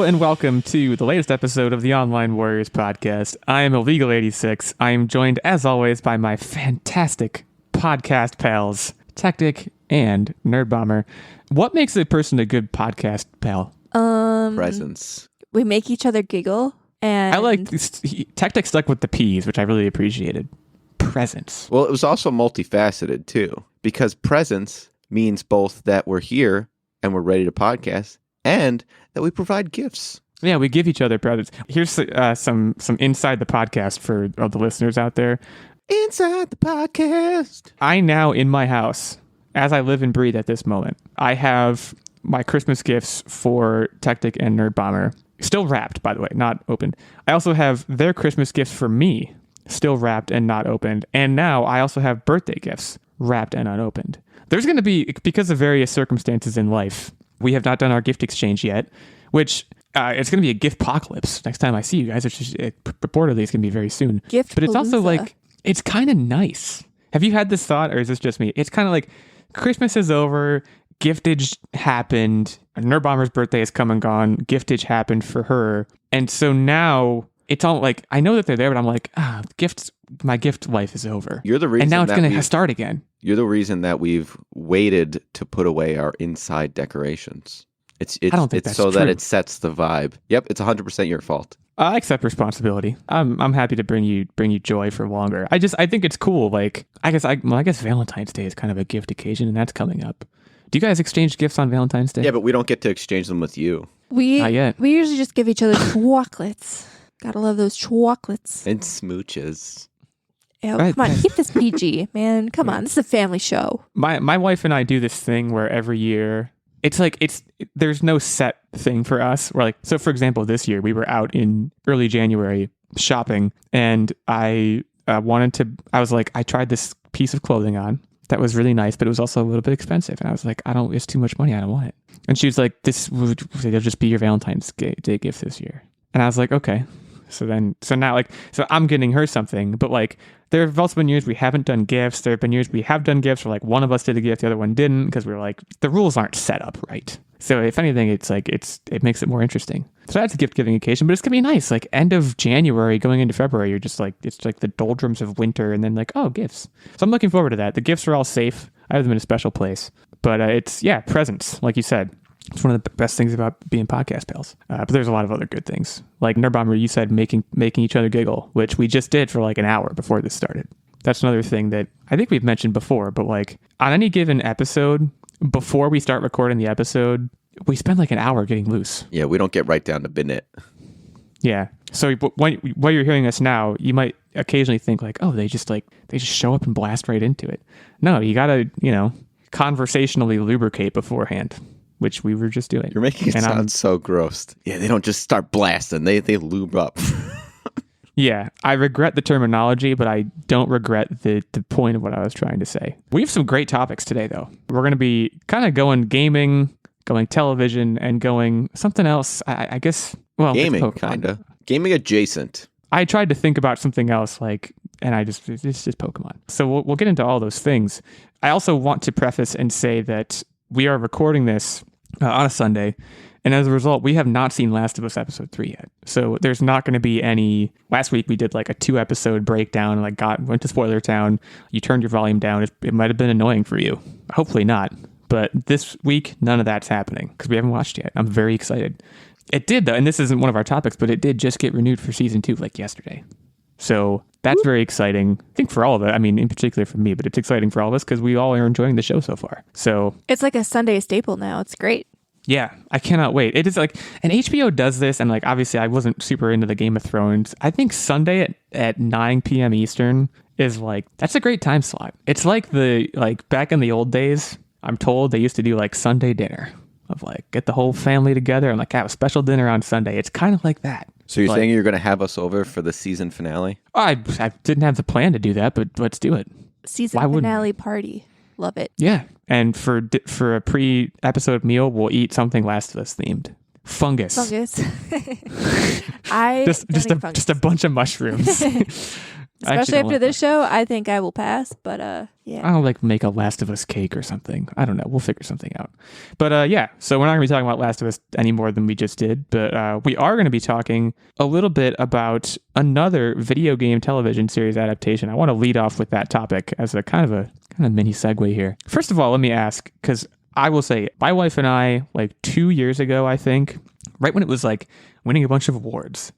and welcome to the latest episode of the Online Warriors podcast. I am Illeagle86. I am joined, as always, by my fantastic podcast pals, Techtic and Nerdbomber. What makes a person a good podcast pal? Presence. We make each other giggle, and I like Techtic stuck with the P's, which I really appreciated. Presence. Well, it was also multifaceted too, because presence means both that we're here and we're ready to podcast, and that we provide gifts. Yeah, we give each other presents. Here's some inside the podcast for all the listeners out there. Inside the podcast. I now, in my house, as I live and breathe at this moment, I have my Christmas gifts for Techtic and Nerdbomber, still wrapped, by the way, not opened. I also have their Christmas gifts for me, still wrapped and not opened. And now I also have birthday gifts wrapped and unopened. There's going to be, because of various circumstances in life, we have not done our gift exchange yet, which it's going to be a gift apocalypse next time I see you guys, which is purportedly it's going to be very soon. But it's also like, it's kind of nice. Have you had this thought, or is this just me? It's kind of like Christmas is over, giftage happened, Nerdbomber's birthday has come and gone, giftage happened for her. And so now it's all like, I know that they're there, but I'm like, my gift life is over. You're the reason. And now it's going to start again. You're the reason that we've waited to put away our inside decorations. It's I don't think that's so true. that it sets the vibe. Yep, it's 100% your fault. I accept responsibility. I'm happy to bring you joy for longer. I think it's cool. Like, I guess Valentine's Day is kind of a gift occasion, and that's coming up. Do you guys exchange gifts on Valentine's Day? Yeah, but we don't get to exchange them with you. Not yet. We usually just give each other chocolates. Gotta love those chocolates. And smooches. Oh, Right. come on, keep this PG, man. Come on, this is a family show. My wife and I do this thing where every year there's no set thing for us. We're like, so for example, this year we were out in early January shopping, and I was like, I tried this piece of clothing on that was really nice, but it was also a little bit expensive. And I was like, it's too much money. I don't want it. And she was like, it'll just be your Valentine's Day gift this year. And I was like, okay. So now I'm getting her something, but like, there have also been years we haven't done gifts. There have been years we have done gifts where like one of us did a gift, the other one didn't, because we were like, the rules aren't set up right. So if anything, it's like, it makes it more interesting. So that's a gift giving occasion, but it's gonna be nice. Like end of January going into February, you're just like, it's like the doldrums of winter, and then like, oh, gifts. So I'm looking forward to that. The gifts are all safe. I have them in a special place, but it's presents, like you said. It's one of the best things about being podcast pals. But there's a lot of other good things. Like Nerdbomber, you said making each other giggle, which we just did for like an hour before this started. That's another thing that I think we've mentioned before, but like on any given episode, before we start recording the episode, we spend like an hour getting loose. Yeah, we don't get right down to binit. Yeah. So while you're hearing us now, you might occasionally think like, oh, they just show up and blast right into it. No, you gotta, conversationally lubricate beforehand, which we were just doing. You're making it sound so gross. Yeah, they don't just start blasting. They lube up. Yeah, I regret the terminology, but I don't regret the point of what I was trying to say. We have some great topics today, though. We're going to be kind of going gaming, going television, and going something else. I guess, well, gaming, kind of. Gaming adjacent. I tried to think about something else, and it's just Pokemon. So we'll get into all those things. I also want to preface and say that we are recording this on a Sunday, and as a result, we have not seen Last of Us Episode 3 yet. So there's not going to be any... Last week, we did like a 2-episode breakdown, went to Spoiler Town. You turned your volume down. It might have been annoying for you. Hopefully not. But this week, none of that's happening, because we haven't watched yet. I'm very excited. It did, though, and this isn't one of our topics, but it did just get renewed for Season 2, like yesterday. So that's very exciting. I think for all of it. I mean, in particular for me, but it's exciting for all of us because we all are enjoying the show so far. So it's like a Sunday staple now. It's great. Yeah, I cannot wait. It is like, and HBO does this, and like obviously I wasn't super into the Game of Thrones. I think Sunday at 9 p.m. Eastern is like, that's a great time slot. It's like back in the old days, I'm told they used to do like Sunday dinner of like get the whole family together and like have a special dinner on Sunday. It's kind of like that. So you're saying you're going to have us over for the season finale? I didn't have the plan to do that, but let's do it. Season finale party. Love it. Yeah. And for a pre-episode meal, we'll eat something Last of Us themed. Fungus. Just just a bunch of mushrooms. I actually Especially don't after like this show, I think I will pass. But yeah. I'll like make a Last of Us cake or something. I don't know. We'll figure something out. But yeah, so we're not going to be talking about Last of Us any more than we just did. But we are going to be talking a little bit about another video game television series adaptation. I want to lead off with that topic as a kind of mini segue here. First of all, let me ask, because I will say my wife and I, like 2 years ago, I think, right when it was like winning a bunch of awards,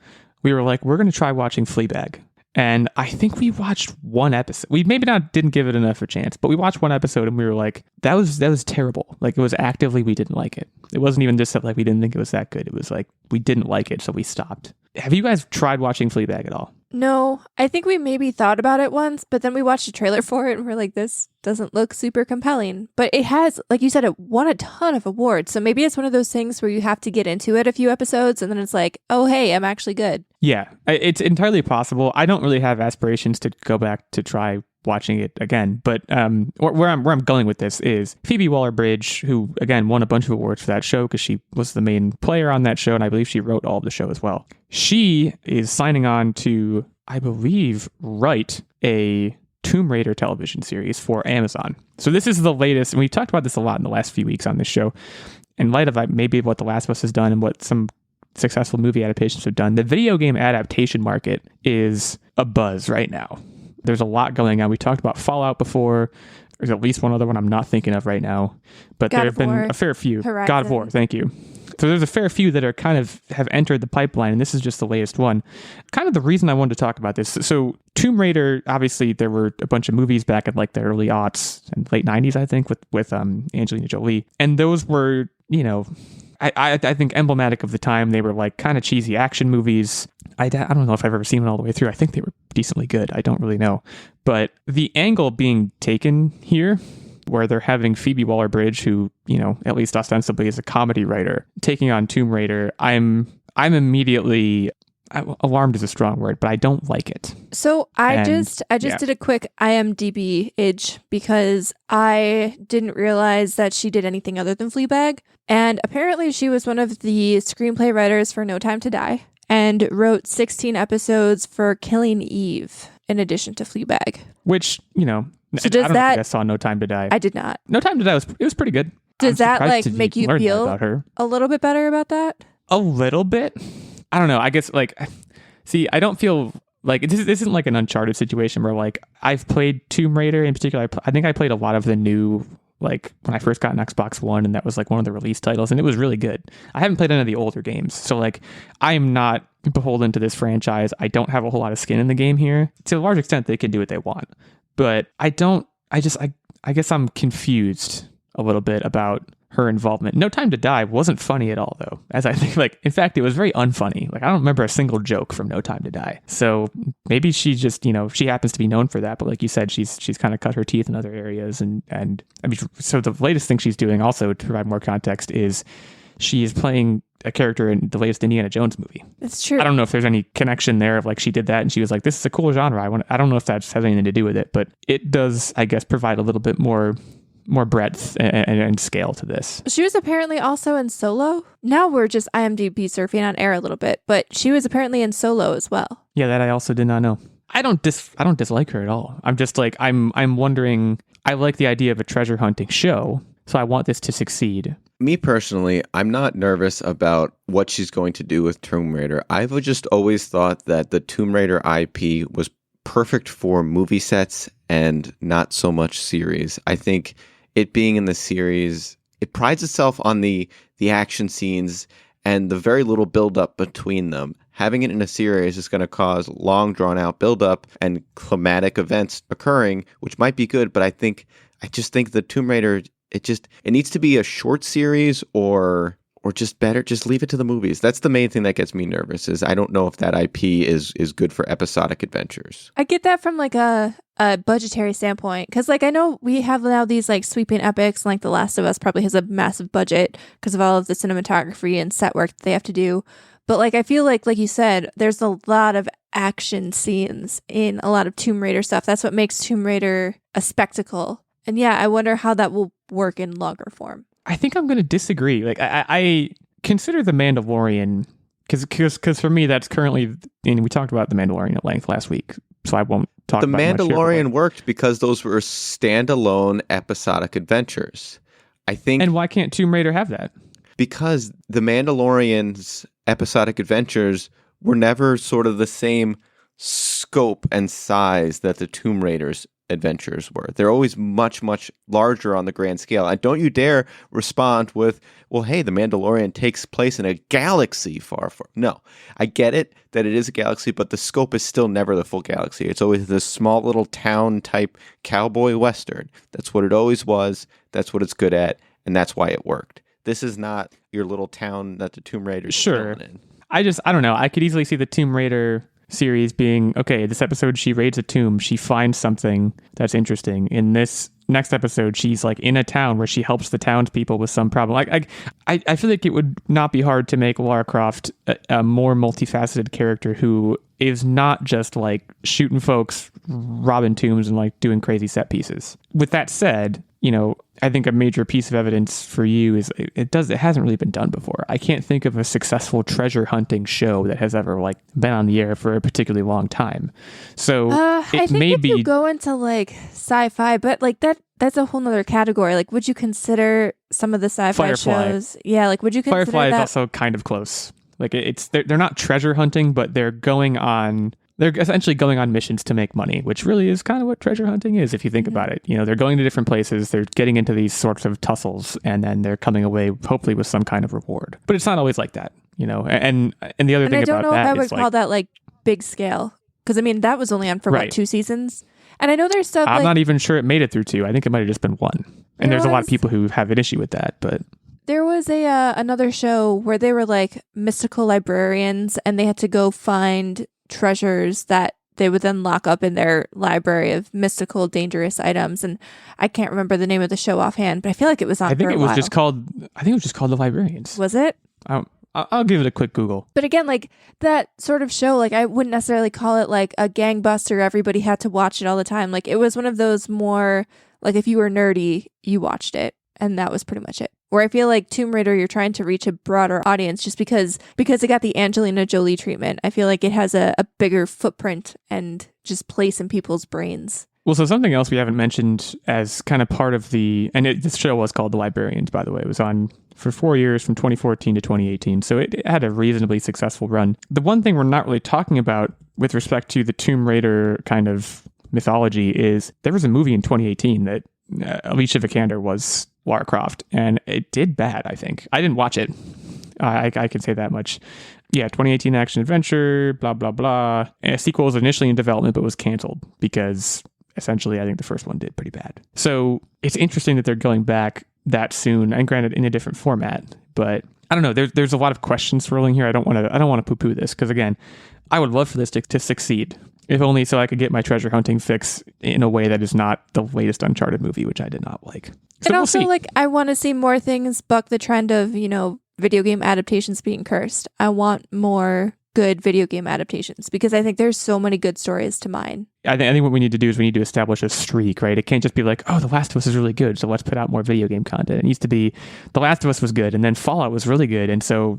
we were like, we're going to try watching Fleabag. And I think we watched one episode. We maybe didn't give it enough of a chance, but we watched one episode and we were like, that was terrible. Like it was actively, we didn't like it. It wasn't even just that like we didn't think it was that good. It was like, we didn't like it, so we stopped. Have you guys tried watching Fleabag at all? No, I think we maybe thought about it once, but then we watched a trailer for it and we're like, this doesn't look super compelling. But it has, like you said, it won a ton of awards. So maybe it's one of those things where you have to get into it a few episodes and then it's like, oh, hey, I'm actually good. Yeah, it's entirely possible. I don't really have aspirations to go back to try watching it again, but where I'm going with this is Phoebe Waller-Bridge, who again won a bunch of awards for that show because she was the main player on that show, and I believe she wrote all of the show as well. She is signing on to, I believe, write a Tomb Raider television series for Amazon. So this is the latest, and we've talked about this a lot in the last few weeks on this show. In light of maybe what The Last of Us has done and what some successful movie adaptations have done, the video game adaptation market is a buzz right now. There's a lot going on. We talked about Fallout before. There's at least one other one I'm not thinking of right now, but there have been a fair few. Horizon. God of War, thank you. So there's a fair few that are kind of have entered the pipeline, and this is just the latest one. Kind of the reason I wanted to talk about this. So Tomb Raider, obviously there were a bunch of movies back in like the early aughts and late 90s, I think, with Angelina Jolie. And those were, you know, I think emblematic of the time. They were like kind of cheesy action movies. I don't know if I've ever seen them all the way through. I think they were decently good. I don't really know. But the angle being taken here, where they're having Phoebe Waller-Bridge, who, you know, at least ostensibly is a comedy writer, taking on Tomb Raider, I'm immediately... alarmed is a strong word, but I don't like it. So I just did a quick IMDb age because I didn't realize that she did anything other than Fleabag. And apparently she was one of the screenplay writers for No Time to Die and wrote 16 episodes for Killing Eve in addition to Fleabag. Which, you know, so I don't think I saw No Time to Die. I did not. No Time to Die was pretty good. Does that like make you feel about her a little bit better about that? A little bit. I don't know. I guess like, see, I don't feel like this isn't like an Uncharted situation where like I've played Tomb Raider in particular. I think I played a lot of the new, like when I first got an Xbox One, and that was like one of the release titles, and it was really good. I haven't played any of the older games, so like I am not beholden to this franchise. I don't have a whole lot of skin in the game here. To a large extent, they can do what they want, but I guess I'm confused a little bit about her involvement. No Time to Die wasn't funny at all, though. As I think, like, in fact, it was very unfunny. Like, I don't remember a single joke from No Time to Die. So maybe she just, you know, she happens to be known for that. But like you said, she's kind of cut her teeth in other areas. And I mean, so the latest thing she's doing, also to provide more context, is she is playing a character in the latest Indiana Jones movie. That's true. I don't know if there's any connection there of like she did that and she was like, this is a cool genre. I don't know if that has anything to do with it, but it does, I guess, provide a little bit more breadth and scale to this. She was apparently also in Solo. Now we're just IMDb surfing on air a little bit, but she was apparently in Solo as well. Yeah, that I also did not know. I don't dislike her at all. I'm just like, I'm wondering, I like the idea of a treasure hunting show, so I want this to succeed. Me personally, I'm not nervous about what she's going to do with Tomb Raider. I've just always thought that the Tomb Raider IP was perfect for movie sets and not so much series. I think it being in the series, it prides itself on the action scenes and the very little build-up between them. Having it in a series is going to cause long, drawn-out build-up and climatic events occurring, which might be good, but I just think the Tomb Raider, it needs to be a short series or just better, just leave it to the movies. That's the main thing that gets me nervous, is I don't know if that IP is good for episodic adventures. I get that from like a budgetary standpoint, because like I know we have now these like sweeping epics, and like The Last of Us probably has a massive budget because of all of the cinematography and set work that they have to do. But like I feel like you said, there's a lot of action scenes in a lot of Tomb Raider stuff. That's what makes Tomb Raider a spectacle. And yeah, I wonder how that will work in longer form. I think I'm going to disagree. Like I consider The Mandalorian, because for me that's currently, and we talked about The Mandalorian at length last week. so I won't talk The about much here, but, Mandalorian like, worked because those were standalone episodic adventures. I think and why can't Tomb Raider have that? because the Mandalorian's episodic adventures were never sort of the same scope and size that the Tomb Raider's adventures were. They're always much, much larger on the grand scale. And don't you dare respond with, well, hey, the Mandalorian takes place in a galaxy far, far. No, I get it that it is a galaxy, but the scope is still never the full galaxy. It's always this small little town type cowboy western. That's what it always was. That's what it's good at. And that's why it worked. This is not your little town that the Tomb Raider's Sure. in. I don't know. I could easily see the Tomb Raider series being, okay, this episode she raids a tomb, she finds something that's interesting. In this next episode, she's like in a town where she helps the townspeople with some problem. I feel like it would not be hard to make Lara Croft a more multifaceted character who is not just like shooting folks, robbing tombs, and like doing crazy set pieces. With that said, I think a major piece of evidence for you is it hasn't really been done before. I can't think of a successful treasure hunting show that has ever like been on the air for a particularly long time. So I think if you go into like sci-fi, but like that's a whole nother category. Like, would you consider some of the sci-fi Firefly. shows? Yeah, like would you consider Firefly that? is also kind of close. Like they're not treasure hunting, but they're essentially going on missions to make money, which really is kind of what treasure hunting is, if you think about it. They're going to different places, they're getting into these sorts of tussles, and then they're coming away hopefully with some kind of reward. But it's not always like that, And the other thing I don't about know that if I would is call that like big scale, because I mean that was only on for Right. what, 2 seasons, and I know there's stuff. I'm like, not even sure it made it through 2. I think it might have just been 1. And there's a lot of people who have an issue with that, but there was another show where they were like mystical librarians, and they had to go find treasures that they would then lock up in their library of mystical, dangerous items. And I can't remember the name of the show offhand, but I feel like it was on. I think for a it was while. just called. I think it was just called The Librarians. Was it? I'll give it a quick Google. But again, like that sort of show, like I wouldn't necessarily call it like a gangbuster. Everybody had to watch it all the time. Like it was one of those more like if you were nerdy, you watched it, and that was pretty much it. Where I feel like Tomb Raider, you're trying to reach a broader audience just because it got the Angelina Jolie treatment. I feel like it has a bigger footprint and just place in people's brains. Well, so something else we haven't mentioned as kind of part of this show was called The Librarians, by the way. It was on for 4 years from 2014 to 2018. So it had a reasonably successful run. The one thing we're not really talking about with respect to the Tomb Raider kind of mythology is there was a movie in 2018 that Alicia Vikander was Lara Croft, and it did bad, I think. I didn't watch it. I can say that much. Yeah, 2018 action adventure, blah, blah, blah. A sequel was initially in development, but was canceled because essentially I think the first one did pretty bad. So it's interesting that they're going back that soon, and granted in a different format, but I don't know. There's a lot of questions swirling here. I don't want to poo-poo this because again, I would love for this to succeed. If only so I could get my treasure hunting fix in a way that is not the latest Uncharted movie, which I did not like. So and also, we'll see. like, I want to see more things buck the trend of, video game adaptations being cursed. I want more good video game adaptations because I think there's so many good stories to mine. I think what we need to do is we need to establish a streak, right? It can't just be like, oh, The Last of Us is really good, so let's put out more video game content. It needs to be The Last of Us was good, and then Fallout was really good, and so,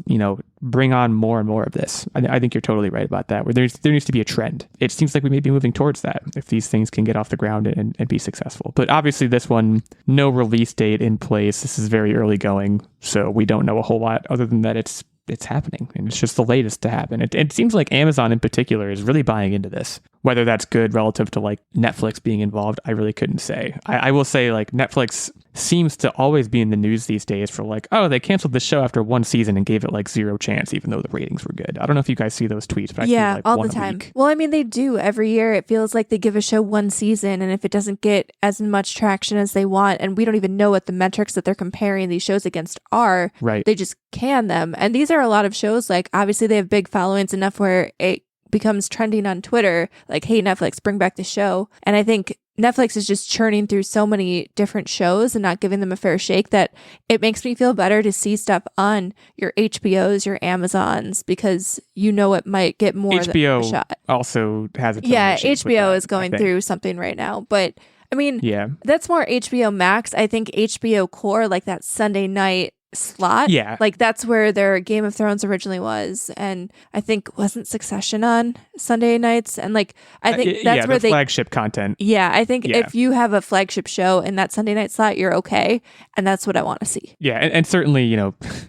bring on more and more of this. I think you're totally right about that, where there needs to be a trend. It seems like we may be moving towards that if these things can get off the ground and be successful. But obviously this one, no release date in place. This is very early going, so we don't know a whole lot other than that it's happening, and it's just the latest to happen. It seems like Amazon in particular is really buying into this. Whether that's good relative to like Netflix being involved, I really couldn't say. I will say like Netflix seems to always be in the news these days for like, oh, they canceled the show after 1 season and gave it like 0 chance, even though the ratings were good. I don't know if you guys see those tweets, but I see like all one the a time. week. Well, I mean, they do every year. It feels like they give a show 1 season, and if it doesn't get as much traction as they want, and we don't even know what the metrics that they're comparing these shows against are, Right. They just can them. And these are a lot of shows, like obviously they have big followings enough where it becomes trending on Twitter, like, hey, Netflix, bring back the show. And I think Netflix is just churning through so many different shows and not giving them a fair shake that it makes me feel better to see stuff on your HBOs, your Amazons, because it might get more than a HBO shot. also has its own Yeah, issues with HBO that, is going I think. through something right now. But I mean, Yeah. that's more HBO Max. I think HBO Core, like that Sunday night slot. Yeah. Like that's where their Game of Thrones originally was. And I think wasn't Succession on Sunday nights? And like I think that's where the flagship content. Yeah, I think Yeah. if you have a flagship show in that Sunday night slot, you're okay. And that's what I want to see. Yeah, and certainly,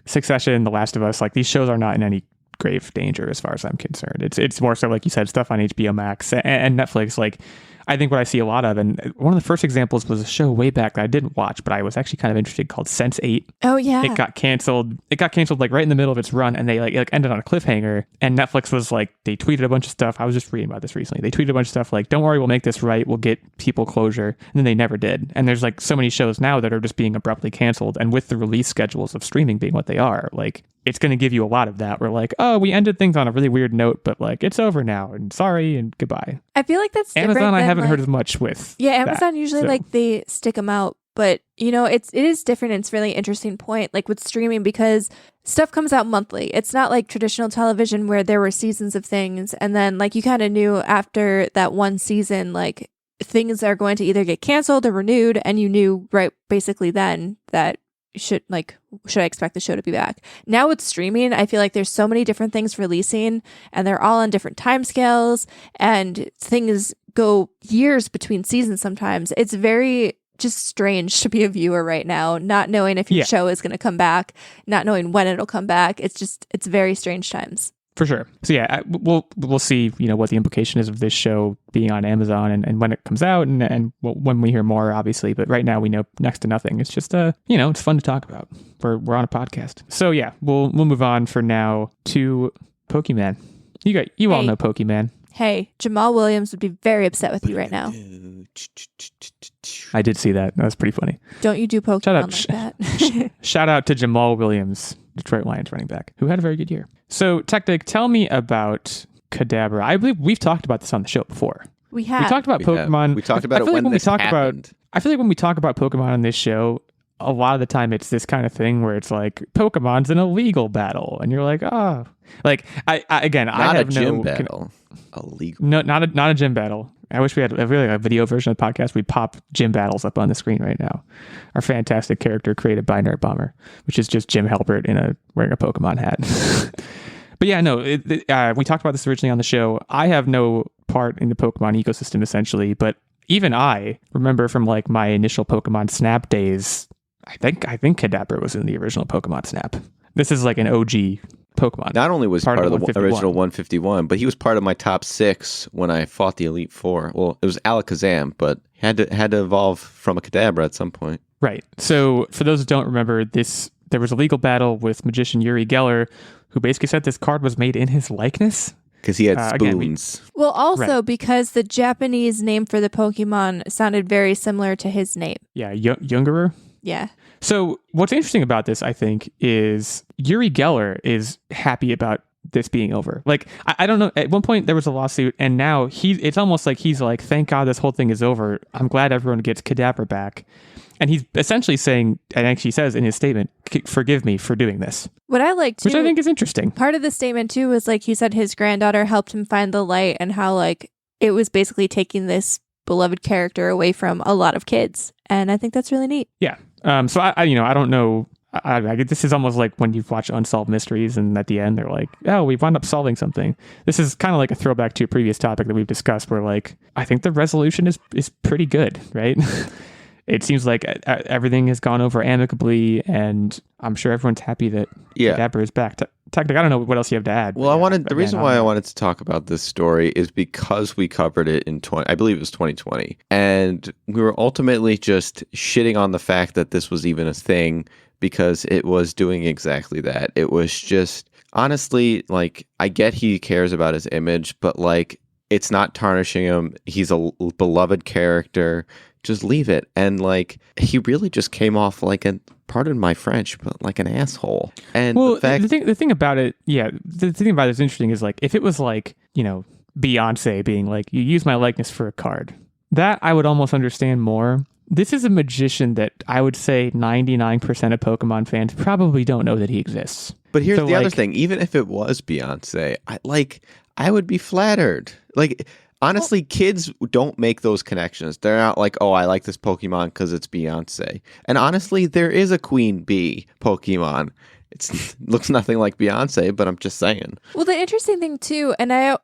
Succession, The Last of Us, like these shows are not in any grave danger as far as I'm concerned. It's more so, like you said, stuff on HBO Max and Netflix. Like, I think what I see a lot of, and one of the first examples was a show way back that I didn't watch, but I was actually kind of interested, called Sense8. Oh yeah, It got canceled. It got canceled like right in the middle of its run, and they like ended on a cliffhanger. And Netflix was like, they tweeted a bunch of stuff. I was just reading about this recently. They tweeted a bunch of stuff like, "Don't worry, we'll make this right. We'll get people closure." And then they never did. And there's like so many shows now that are just being abruptly canceled. And with the release schedules of streaming being what they are, like, it's going to give you a lot of that. We're like, oh, we ended things on a really weird note, but like it's over now, and sorry and goodbye. I feel like that's different Amazon. I than, haven't like, heard as much with. Yeah, Amazon usually so. like they stick them out, but it is different. And it's really interesting point, like with streaming, because stuff comes out monthly. It's not like traditional television where there were seasons of things, and then like you kind of knew after that one season, like things are going to either get canceled or renewed, and you knew right basically then that should I expect the show to be back. Now with streaming, I feel like there's so many different things releasing, and they're all on different timescales, and things go years between seasons sometimes. It's very just strange to be a viewer right now, not knowing if your show is going to come back, not knowing when it'll come back. It's very strange times. For sure. So yeah, we'll see, what the implication is of this show being on Amazon and when it comes out and when we hear more, obviously. But right now we know next to nothing. It's just it's fun to talk about. We're on a podcast. So yeah, we'll move on for now to Pokemon. You all know Pokemon. Hey, Jamal Williams would be very upset with you right now. I did see that. That was pretty funny. Don't you do Pokemon like that? Shout out to Jamal Williams, Detroit Lions running back, who had a very good year. So, Techtic, tell me about Kadabra. I believe we've talked about this on the show before. We have. We talked about Pokemon. We talked about it when this happened. I feel like when we talk about Pokemon on this show, a lot of the time it's this kind of thing where it's like Pokemon's an illegal battle, and you're like, oh, like I have a gym battle. Illegal. No, not a gym battle. I wish we had a video version of the podcast. We'd pop gym battles up on the screen right now. Our fantastic character created by Nerdbomber, which is just Jim Halpert wearing a Pokemon hat. But yeah, no, we talked about this originally on the show. I have no part in the Pokemon ecosystem essentially, but even I remember from like my initial Pokemon Snap days. I think Kadabra was in the original Pokemon Snap. This is like an OG Pokemon. Not only was part of the original 151, but he was part of my top 6 when I fought the Elite Four. Well, it was Alakazam, but had to evolve from a Kadabra at some point. Right. So for those who don't remember, there was a legal battle with magician Uri Geller, who basically said this card was made in his likeness. Because he had spoons. Well, also because the Japanese name for the Pokemon sounded very similar to his name. Yeah, Jungerer. Yeah. So what's interesting about this, I think, is Uri Geller is happy about this being over. Like, I don't know. At one point there was a lawsuit, and now it's almost like he's like, thank God this whole thing is over. I'm glad everyone gets Kadabra back. And he's essentially saying, and actually says in his statement, forgive me for doing this. What I like too, which I think is interesting. Part of the statement too was like he said his granddaughter helped him find the light, and how like it was basically taking this beloved character away from a lot of kids. And I think that's really neat. Yeah. So I don't know. This is almost like when you watch Unsolved Mysteries, and at the end they're like, oh, we wound up solving something. This is kind of like a throwback to a previous topic that we've discussed, where like I think the resolution is pretty good, right? It seems like everything has gone over amicably, and I'm sure everyone's happy that Kadabra is back. Technically, I don't know what else you have to add. Well, the reason why I wanted to talk about this story is because we covered it in I believe it was 2020, and we were ultimately just shitting on the fact that this was even a thing, because it was doing exactly that. It was just, honestly, like, I get he cares about his image, but like, it's not tarnishing him. He's a beloved character. Just leave it. And like, he really just came off like pardon my French, but like an asshole. And well, the thing about it, the thing about it is interesting is like, if it was like, Beyonce being like, you use my likeness for a card, that I would almost understand more. This is a magician that I would say 99% of Pokemon fans probably don't know that he exists. But here's the other thing. Even if it was Beyonce, I would be flattered. Like, honestly, kids don't make those connections. They're not like, oh, I like this Pokemon because it's Beyonce. And honestly, there is a Queen Bee Pokemon. It looks nothing like Beyonce, but I'm just saying. Well, the interesting thing too, and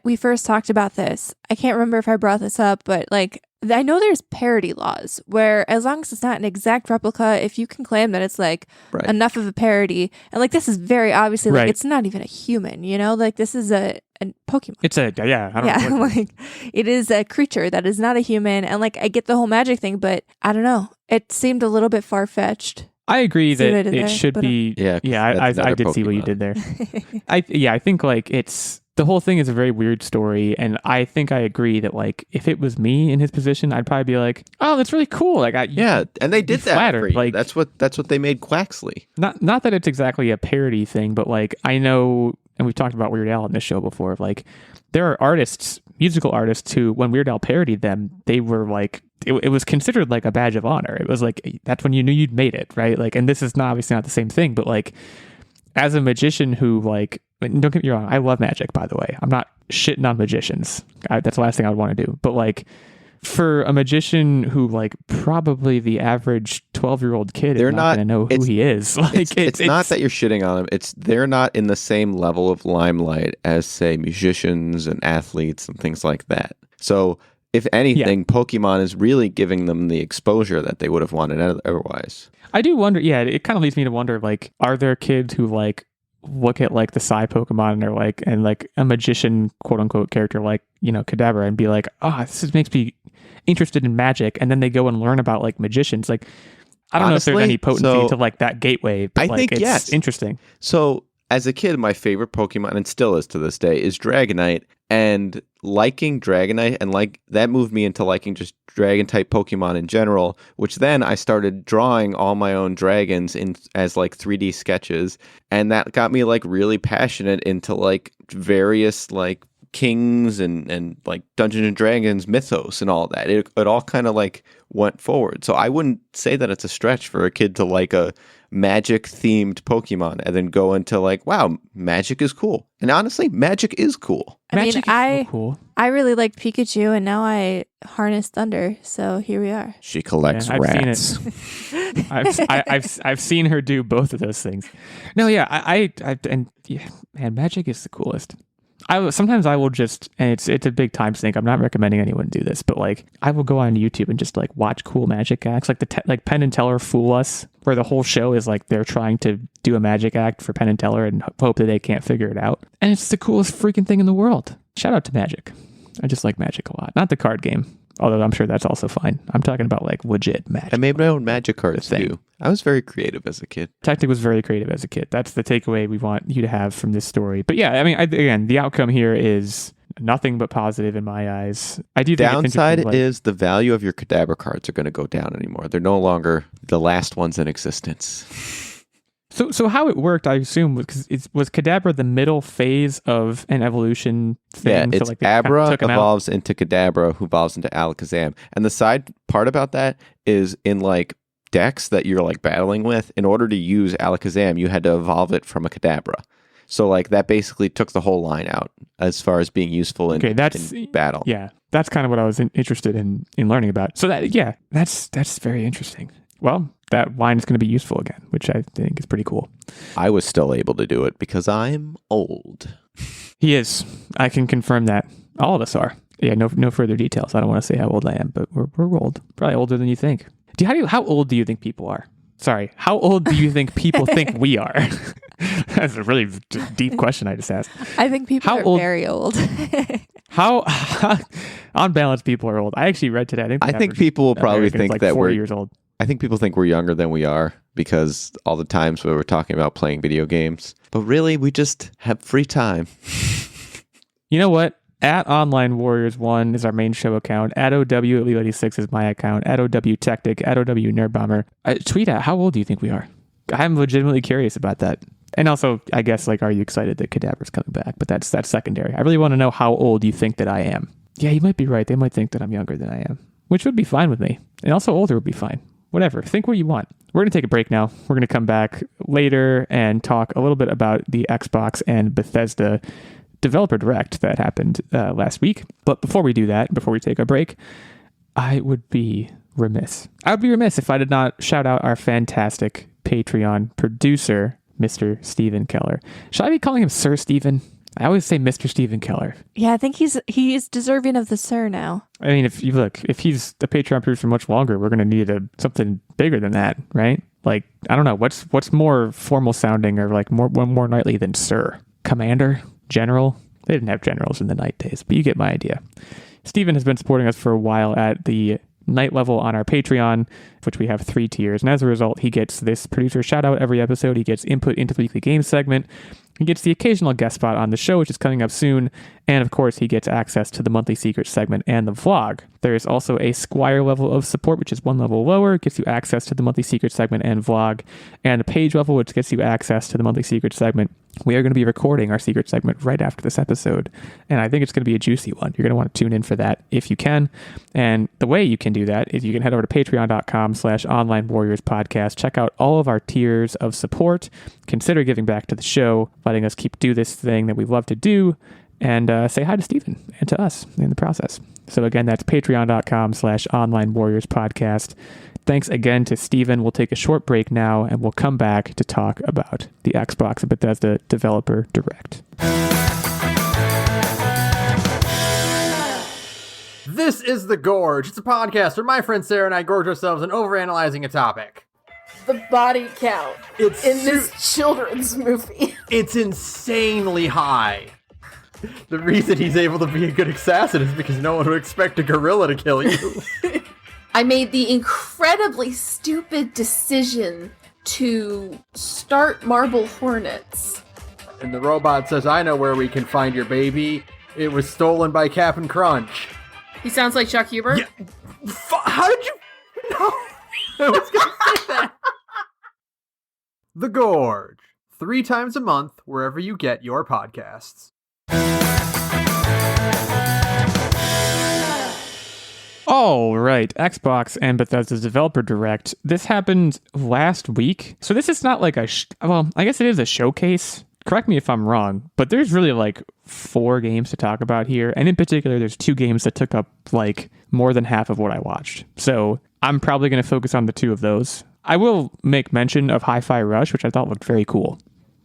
we first talked about this, I can't remember if I brought this up, but like I know there's parody laws where as long as it's not an exact replica, if you can claim that it's like enough of a parody, and like this is very obviously like it's not even a human, you know, like this is a Pokemon. It's I don't know. Like it is a creature that is not a human, and like I get the whole magic thing, but I don't know, it seemed a little bit far fetched. I agree that it should be. I did see what you did there. I think like the whole thing is a very weird story, and I think I agree that like if it was me in his position, I'd probably be like, oh, that's really cool. Like and they did that flattered. For you. Like that's what they made Quaxley. Not that it's exactly a parody thing, but like I know, and we've talked about Weird Al on this show before. Like there are artists, musical artists, who when Weird Al parodied them, they were like. It was considered like a badge of honor. It was like, that's when you knew you'd made it, right? Like, and this is obviously not the same thing, but like, as a magician who like, don't get me wrong, I love magic, by the way. I'm not shitting on magicians. That's the last thing I would want to do. But like, for a magician who like probably the average 12-year-old kid is not going to know who he is. Like, it's not that you're shitting on them. They're not in the same level of limelight as say musicians and athletes and things like that. So if anything, Pokemon is really giving them the exposure that they would have wanted otherwise. I do wonder, it kind of leads me to wonder, like, are there kids who, like, look at, like, the Psy Pokemon and are like, and, like, a magician, quote-unquote, character like, you know, Kadabra and be like, this makes me interested in magic, and then they go and learn about, like, magicians. Like, I don't know if there's any potency to, like, that gateway, but, I think it's interesting. So, as a kid, my favorite Pokemon, and still is to this day, is Dragonite. And liking Dragonite and like that moved me into liking just dragon type Pokemon in general, which then I started drawing all my own dragons as like 3D sketches. And that got me like really passionate into like various like kings and like Dungeons and Dragons mythos and all that. It all kind of like went forward. So I wouldn't say that it's a stretch for a kid to like a magic themed Pokemon and then go into like, wow, magic is cool. And honestly, magic is cool. Cool. I really liked Pikachu, and now I harness thunder. So here we are. She collects rats. I've seen her do both of those things. No, magic is the coolest. Sometimes I will just, and it's a big time sink. I'm not recommending anyone do this, but like I will go on YouTube and just like watch cool magic acts, like like Penn and Teller Fool Us, where the whole show is like they're trying to do a magic act for Penn and Teller and hope that they can't figure it out, and it's the coolest freaking thing in the world. Shout out to Magic. I just like Magic a lot, not the card game. Although I'm sure that's also fine. I'm talking about like legit magic. I made my own magic cards too. I was very creative as a kid. Techtic was very creative as a kid. That's the takeaway we want you to have from this story. But yeah, I mean, again, the outcome here is nothing but positive in my eyes. I do think downside is the value of your Kadabra cards are going to go down anymore. They're no longer the last ones in existence. So how it worked, I assume, was Kadabra the middle phase of an evolution thing? Yeah, it's so like Abra evolves into Kadabra, who evolves into Alakazam. And the side part about that is in like decks that you're like battling with, in order to use Alakazam, you had to evolve it from a Kadabra. So like that basically took the whole line out as far as being useful in battle. Yeah, that's kind of what I was interested in learning about. So that's very interesting. Well, that line is going to be useful again, which I think is pretty cool. I was still able to do it because I'm old. He is. I can confirm that. All of us are. Yeah, no further details. I don't want to say how old I am, but we're old. Probably older than you think. How old do you think people are? Sorry, how old do you think people think we are? That's a really deep question I just asked. I think people are very old. How on balance, people are old. I actually read today. I think people will probably think like that 40 we're years old. I think people think we're younger than we are because all the times we were talking about playing video games. But really, we just have free time. You know what? At Online Warriors 1 is our main show account. At OW86 is my account. At OW Techtic. At OW Nerdbomber. Tweet at how old do you think we are? I'm legitimately curious about that. And also, I guess, like, are you excited that Kadabra's coming back? But that's secondary. I really want to know how old you think that I am. Yeah, you might be right. They might think that I'm younger than I am, which would be fine with me. And also older would be fine. Whatever. Think what you want. We're going to take a break now. We're going to come back later and talk a little bit about the Xbox and Bethesda Developer Direct that happened last week. But before we do that, before we take a break, I would be remiss. I would be remiss if I did not shout out our fantastic Patreon producer, Mr. Steven Keller. Should I be calling him Sir Steven? I always say Mr. Steven Keller. Yeah, I think he's deserving of the sir now. I mean, if he's the Patreon producer much longer, we're going to need something bigger than that, right? Like, I don't know, what's more formal sounding or like more knightly than Sir? Commander? General? They didn't have generals in the Knight days, but you get my idea. Steven has been supporting us for a while at the Knight level on our Patreon, which we have 3 tiers. And as a result, he gets this producer shout out every episode. He gets input into the weekly game segment. He gets the occasional guest spot on the show, which is coming up soon. And of course, he gets access to the monthly secret segment and the vlog. There is also a Squire level of support, which is 1 level lower. It gets you access to the monthly secret segment and vlog. And a page level, which gets you access to the monthly secret segment. We are going to be recording our secret segment right after this episode. And I think it's going to be a juicy one. You're going to want to tune in for that if you can. And the way you can do that is you can head over to patreon.com/onlinewarriorspodcast. Check out all of our tiers of support. Consider giving back to the show, letting us keep do this thing that we love to do, and say hi to Steven and to us in the process. So again, that's patreon.com/onlinewarriorspodcast. Thanks again to Steven. We'll take a short break now, and we'll come back to talk about the Xbox and Bethesda Developer Direct. This is The Gorge. It's a podcast where my friend Sarah and I gorge ourselves on overanalyzing a topic. The body count It's in this children's movie. It's insanely high. The reason he's able to be a good assassin is because no one would expect a gorilla to kill you. I made the incredibly stupid decision to start Marble Hornets. And the robot says, I know where we can find your baby. It was stolen by Cap'n Crunch. He sounds like Chuck Huber. Yeah. How did you... No, I was going to say that. The Gorge. 3 times a month, wherever you get your podcasts. All right, Xbox and Bethesda's Developer Direct. This happened last week. So this is not like I guess it is a showcase. Correct me if I'm wrong, but there's really like 4 games to talk about here. And in particular, there's 2 games that took up like more than half of what I watched. So I'm probably going to focus on the 2 of those. I will make mention of Hi-Fi Rush, which I thought looked very cool.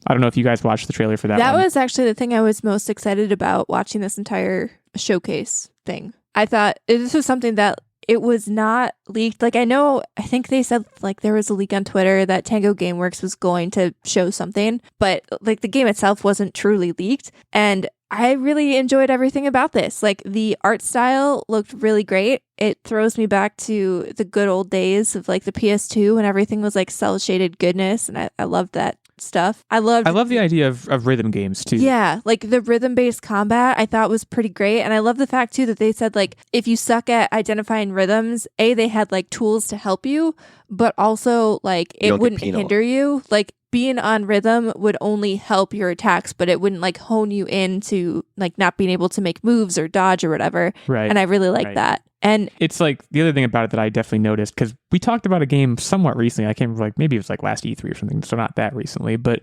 I don't know if you guys watched the trailer for that one. That was actually the thing I was most excited about watching this entire showcase thing. I thought this was something that it was not leaked. Like, I think they said like there was a leak on Twitter that Tango Gameworks was going to show something, but like the game itself wasn't truly leaked. And I really enjoyed everything about this. Like, the art style looked really great. It throws me back to the good old days of like the PS2 when everything was like cel shaded goodness. And I loved that stuff. I love the idea of rhythm games too. Yeah, like the rhythm-based combat I thought was pretty great. And I love the fact too that they said like if you suck at identifying rhythms, they had like tools to help you, but also like it wouldn't hinder you. Like being on rhythm would only help your attacks, but it wouldn't like hone you into like not being able to make moves or dodge or whatever. Right. And I really like that. And it's like the other thing about it that I definitely noticed, because we talked about a game somewhat recently. I can't remember, like maybe it was like last E3 or something, so not that recently, but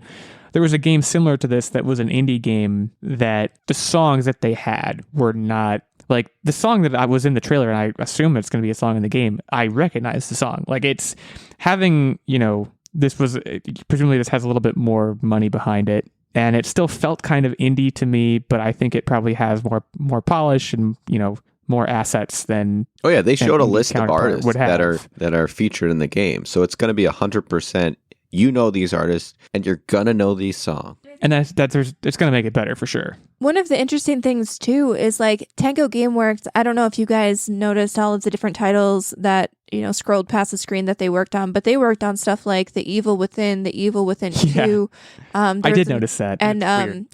there was a game similar to this that was an indie game that the songs that they had were not like the song that I was in the trailer, and I assume it's going to be a song in the game. I recognize the song. Like, it's having, presumably this has a little bit more money behind it, and it still felt kind of indie to me, but I think it probably has more polish and, more assets than. Oh yeah, they showed a list of artists that are featured in the game, so it's going to be 100%. You know these artists, and you're gonna know these songs, and it's going to make it better for sure. one of the interesting things too is like Tango Gameworks. I don't know if you guys noticed all of the different titles that scrolled past the screen that they worked on, but they worked on stuff like The Evil Within, The Evil Within 2. I did notice that. And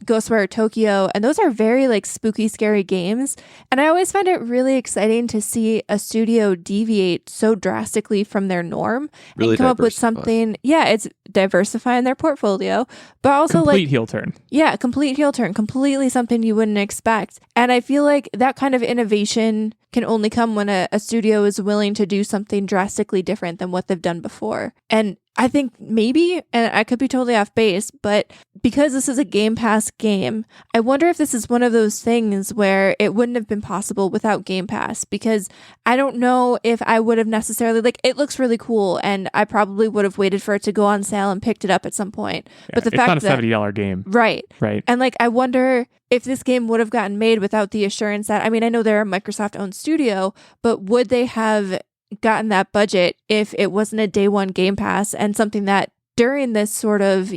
Ghostwire Tokyo. And those are very like spooky, scary games. And I always find it really exciting to see a studio deviate so drastically from their norm really and come up with something. Yeah, it's diversifying their portfolio, but also complete heel turn. Yeah, complete heel turn. Completely something you wouldn't expect. And I feel like that kind of innovation can only come when a studio is willing to do something drastically different than what they've done before. And I think maybe, and I could be totally off base, but because this is a Game Pass game, I wonder if this is one of those things where it wouldn't have been possible without Game Pass, because I don't know if I would have necessarily, like, it looks really cool, and I probably would have waited for it to go on sale and picked it up at some point. Yeah, But the it's fact not a that $70 game. right. And like, I wonder if this game would have gotten made without the assurance that, I mean, I know they're a Microsoft-owned studio, but would they have gotten that budget if it wasn't a day one Game Pass and something that during this sort of,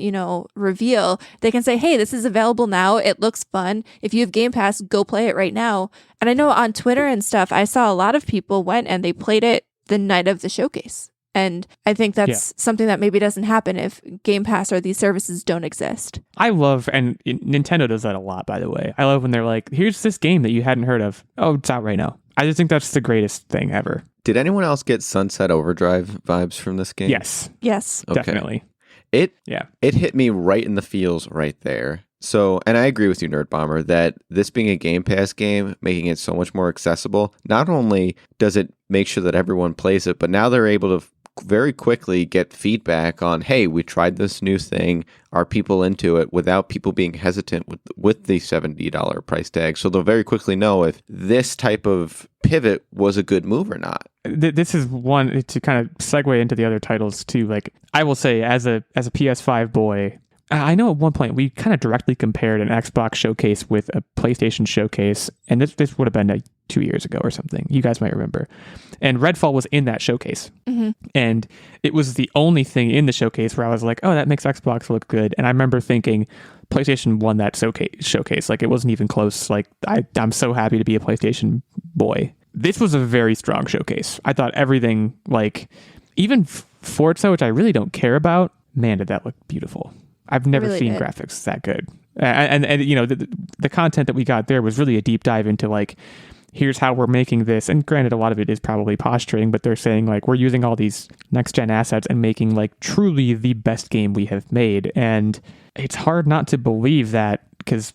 reveal, they can say, hey, this is available now. It looks fun. If you have Game Pass, go play it right now. And I know on Twitter and stuff, I saw a lot of people went and they played it the night of the showcase. And I think that's something that maybe doesn't happen if Game Pass or these services don't exist. I love, and Nintendo does that a lot, by the way. I love when they're like, here's this game that you hadn't heard of. Oh, it's out right now. I just think that's the greatest thing ever. Did anyone else get Sunset Overdrive vibes from this game? Yes, Okay. definitely. It hit me right in the feels right there. So, and I agree with you, Nerdbomber, that this being a Game Pass game, making it so much more accessible, not only does it make sure that everyone plays it, but now they're able to very quickly get feedback on, hey, we tried this new thing. Are people into it? Without people being hesitant with the $70 price tag. So they'll very quickly know if this type of pivot was a good move or not. This is one to kind of segue into the other titles too. Like, I will say, as a PS5 boy, I know at one point we kind of directly compared an Xbox showcase with a PlayStation showcase, and this would have been like 2 years ago or something. You guys might remember. And Redfall was in that showcase. Mm-hmm. And it was the only thing in the showcase where I was like, oh, that makes Xbox look good. And I remember thinking PlayStation won that showcase. Like, it wasn't even close. Like, I'm so happy to be a PlayStation boy. This was a very strong showcase. I thought everything, like, even Forza, which I really don't care about, man, did that look beautiful. I've never really seen did. graphics that good. And the content that we got there was really a deep dive into, like, here's how we're making this. And granted, a lot of it is probably posturing, but they're saying, like, we're using all these next-gen assets and making, like, truly the best game we have made. And it's hard not to believe that, because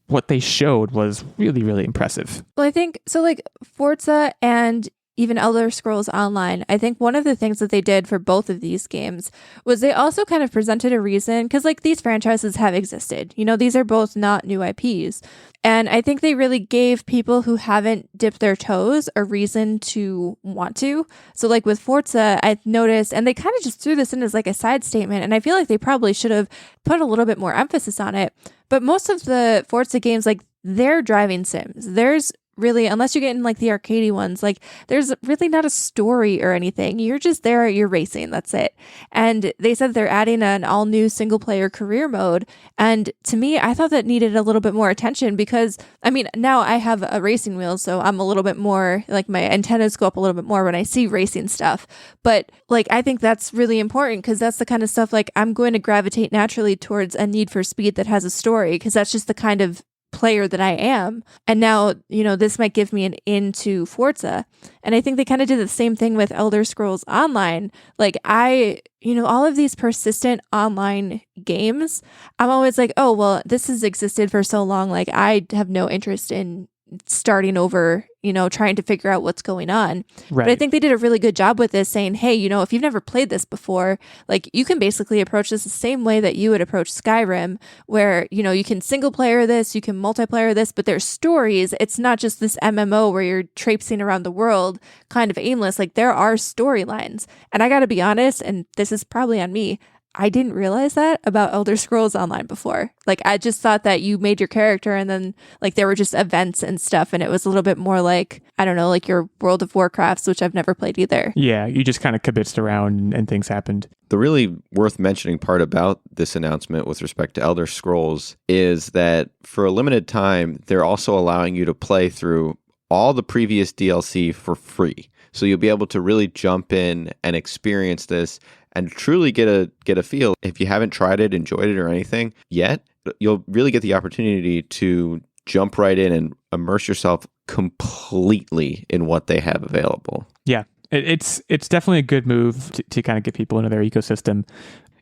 what they showed was really, really impressive. Well, I think, so like Forza and even Elder Scrolls Online, I think one of the things that they did for both of these games was they also kind of presented a reason, because like these franchises have existed. These are both not new IPs. And I think they really gave people who haven't dipped their toes a reason to want to. So like with Forza, I've noticed, and they kind of just threw this in as like a side statement, and I feel like they probably should have put a little bit more emphasis on it. But most of the Forza games, like, they're driving sims. There's really, unless you get in like the arcadey ones, like there's really not a story or anything. You're just there, you're racing, that's it. And they said they're adding an all new single player career mode. And to me, I thought that needed a little bit more attention, because I mean, now I have a racing wheel, so I'm a little bit more, like, my antennas go up a little bit more when I see racing stuff. But like, I think that's really important, because that's the kind of stuff, like, I'm going to gravitate naturally towards a Need for Speed that has a story, because that's just the kind of player that I am. And now, this might give me an into Forza. And I think they kind of did the same thing with Elder Scrolls Online. Like, all of these persistent online games, I'm always like, oh, well, this has existed for so long. Like, I have no interest in starting over, trying to figure out what's going on. Right. But I think they did a really good job with this, saying, hey, if you've never played this before, like, you can basically approach this the same way that you would approach Skyrim, where, you can single player this, you can multiplayer this, but there's stories. It's not just this MMO where you're traipsing around the world kind of aimless. Like, there are storylines. And I got to be honest, and this is probably on me, I didn't realize that about Elder Scrolls Online before. Like, I just thought that you made your character and then, like, there were just events and stuff, and it was a little bit more like, I don't know, like your World of Warcrafts, which I've never played either. Yeah, you just kind of kibitzed around and things happened. The really worth mentioning part about this announcement with respect to Elder Scrolls is that for a limited time, they're also allowing you to play through all the previous DLC for free. So you'll be able to really jump in and experience this and truly get a feel. If you haven't tried it, enjoyed it, or anything yet, you'll really get the opportunity to jump right in and immerse yourself completely in what they have available. Yeah, it's definitely a good move to kind of get people into their ecosystem.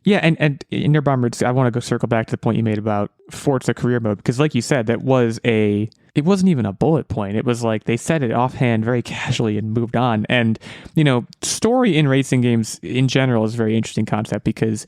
Yeah, and Nerdbomber, I want to go circle back to the point you made about Forza career mode, because like you said, that was a it wasn't even a bullet point. It was like they said it offhand very casually and moved on. And, story in racing games in general is a very interesting concept because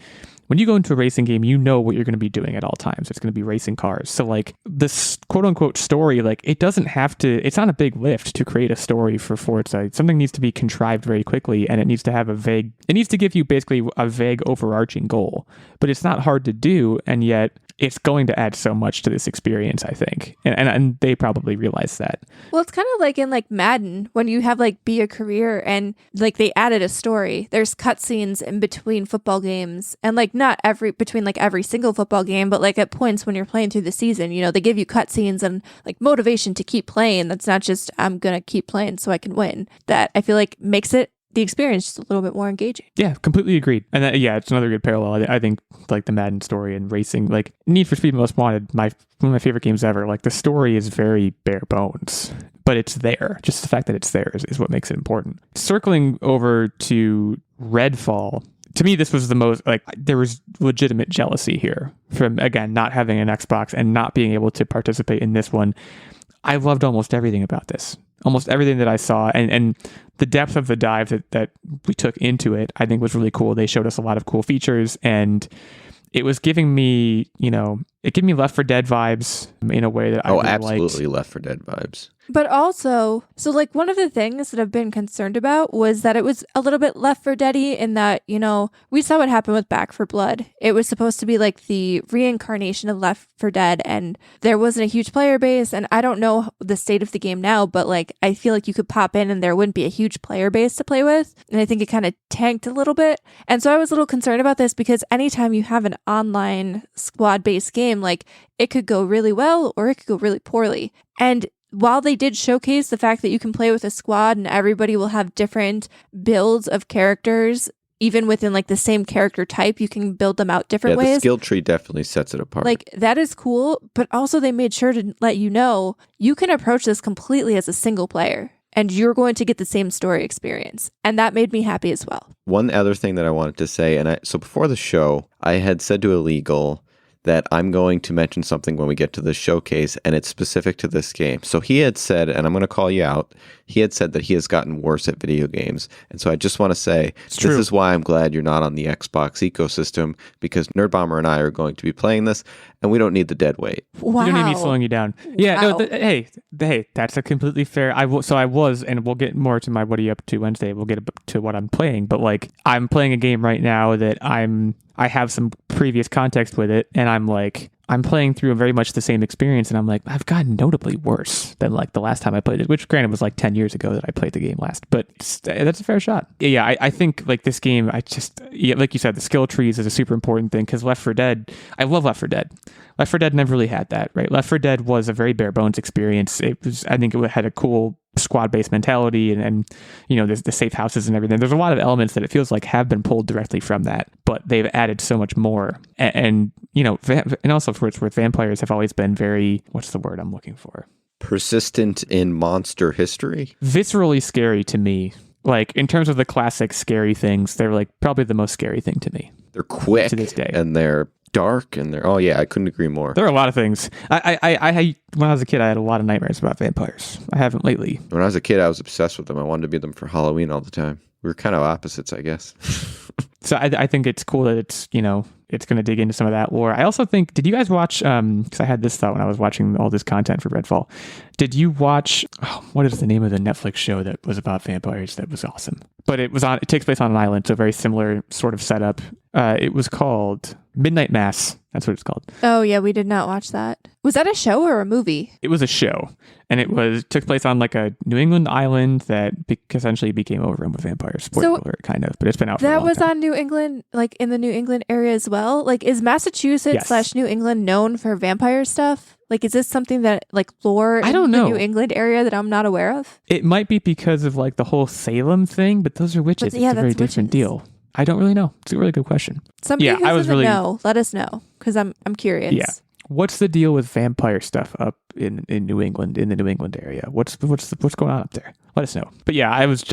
when you go into a racing game, you know what you're going to be doing at all times. It's going to be racing cars. So like this quote unquote story, like it doesn't have to, it's not a big lift to create a story for Forza. Something needs to be contrived very quickly and it needs to have it needs to give you basically a vague overarching goal, but it's not hard to do. And yet it's going to add so much to this experience, I think. And they probably realize that. Well, it's kind of like in like Madden when you have like Be a Career and like they added a story. There's cutscenes in between football games and like not between like every single football game, but like at points when you're playing through the season, they give you cutscenes and like motivation to keep playing. That's not just I'm going to keep playing so I can win. That I feel like makes the experience just a little bit more engaging. Yeah, completely agreed. And it's another good parallel. I think like the Madden story and racing, like Need for Speed Most Wanted, one of my favorite games ever. Like the story is very bare bones, but it's there. Just the fact that it's there is what makes it important. Circling over to Redfall, to me, this was the most, like, there was legitimate jealousy here from, again, not having an Xbox and not being able to participate in this one. I loved almost everything about this. Almost everything that I saw and the depth of the dive that we took into it, I think was really cool. They showed us a lot of cool features and it was giving me, it gave me Left 4 Dead vibes in a way that I really absolutely liked. Left 4 Dead vibes. But also, so like one of the things that I've been concerned about was that it was a little bit Left 4 Dead-y in that, we saw what happened with Back 4 Blood. It was supposed to be like the reincarnation of Left 4 Dead and there wasn't a huge player base and I don't know the state of the game now, but like I feel like you could pop in and there wouldn't be a huge player base to play with. And I think it kind of tanked a little bit. And so I was a little concerned about this because anytime you have an online squad-based game, like it could go really well or it could go really poorly. And while they did showcase the fact that you can play with a squad and everybody will have different builds of characters, even within like the same character type, you can build them out different ways. The skill tree definitely sets it apart. Like that is cool, but also they made sure to let you know you can approach this completely as a single player and you're going to get the same story experience. And that made me happy as well. One other thing that I wanted to say, so before the show, I had said to Illeagle that I'm going to mention something when we get to the showcase, and it's specific to this game. So he had said, and I'm going to call you out, he had said that he has gotten worse at video games. And so I just want to say, this is why I'm glad you're not on the Xbox ecosystem, because Nerdbomber and I are going to be playing this, and we don't need the dead weight. Wow. You don't need me slowing you down. Yeah, Wow. Hey, that's a completely fair. I was, and we'll get more to my what are you up to Wednesday. We'll get to what I'm playing, but like I'm playing a game right now that I have some previous context with it, and I'm playing through very much the same experience, and I'm like, I've gotten notably worse than like the last time I played it, which granted was like 10 years ago that I played the game last, but that's a fair shot. Yeah, I think like this game, like you said, the skill trees is a super important thing because Left 4 Dead, I love Left 4 Dead. Left 4 Dead never really had that, right? Left 4 Dead was a very bare bones experience. I think it had a cool squad-based mentality and the safe houses and everything. There's a lot of elements that it feels like have been pulled directly from that, but they've added so much more. And also for its worth, vampires have always been very, what's the word I'm looking for? Persistent in monster history? Viscerally scary to me. Like in terms of the classic scary things, they're like probably the most scary thing to me. They're quick to this day. And they're dark and I couldn't agree more. There are a lot of things. I when I was a kid, I had a lot of nightmares about vampires. I haven't lately. When I was a kid, I was obsessed with them. I wanted to be them for Halloween all the time. We were kind of opposites, I guess. So I think it's cool that it's going to dig into some of that lore. I also think, did you guys watch, because I had this thought when I was watching all this content for Redfall. Did you watch, what is the name of the Netflix show that was about vampires that was awesome? But it takes place on an island, so very similar sort of setup. It was called Midnight Mass. That's what it's called. Oh yeah, we did not watch that. Was that a show or a movie? It was a show, and it took place on like a New England island that essentially became overrun with vampires. Spoiler alert, kind of, but it's been out for a long That was time. on New England, like in the New England area as well. Like, is Massachusetts / New England known for vampire stuff? Like, is this something that like lore in the New England area that I'm not aware of? It might be because of like the whole Salem thing, but those are witches. It's a very different deal. I don't really know. It's a really good question. Somebody who doesn't know, let us know, because I'm curious. Yeah. What's the deal with vampire stuff up in New England, in the New England area? What's going on up there? Let us know. But yeah, I was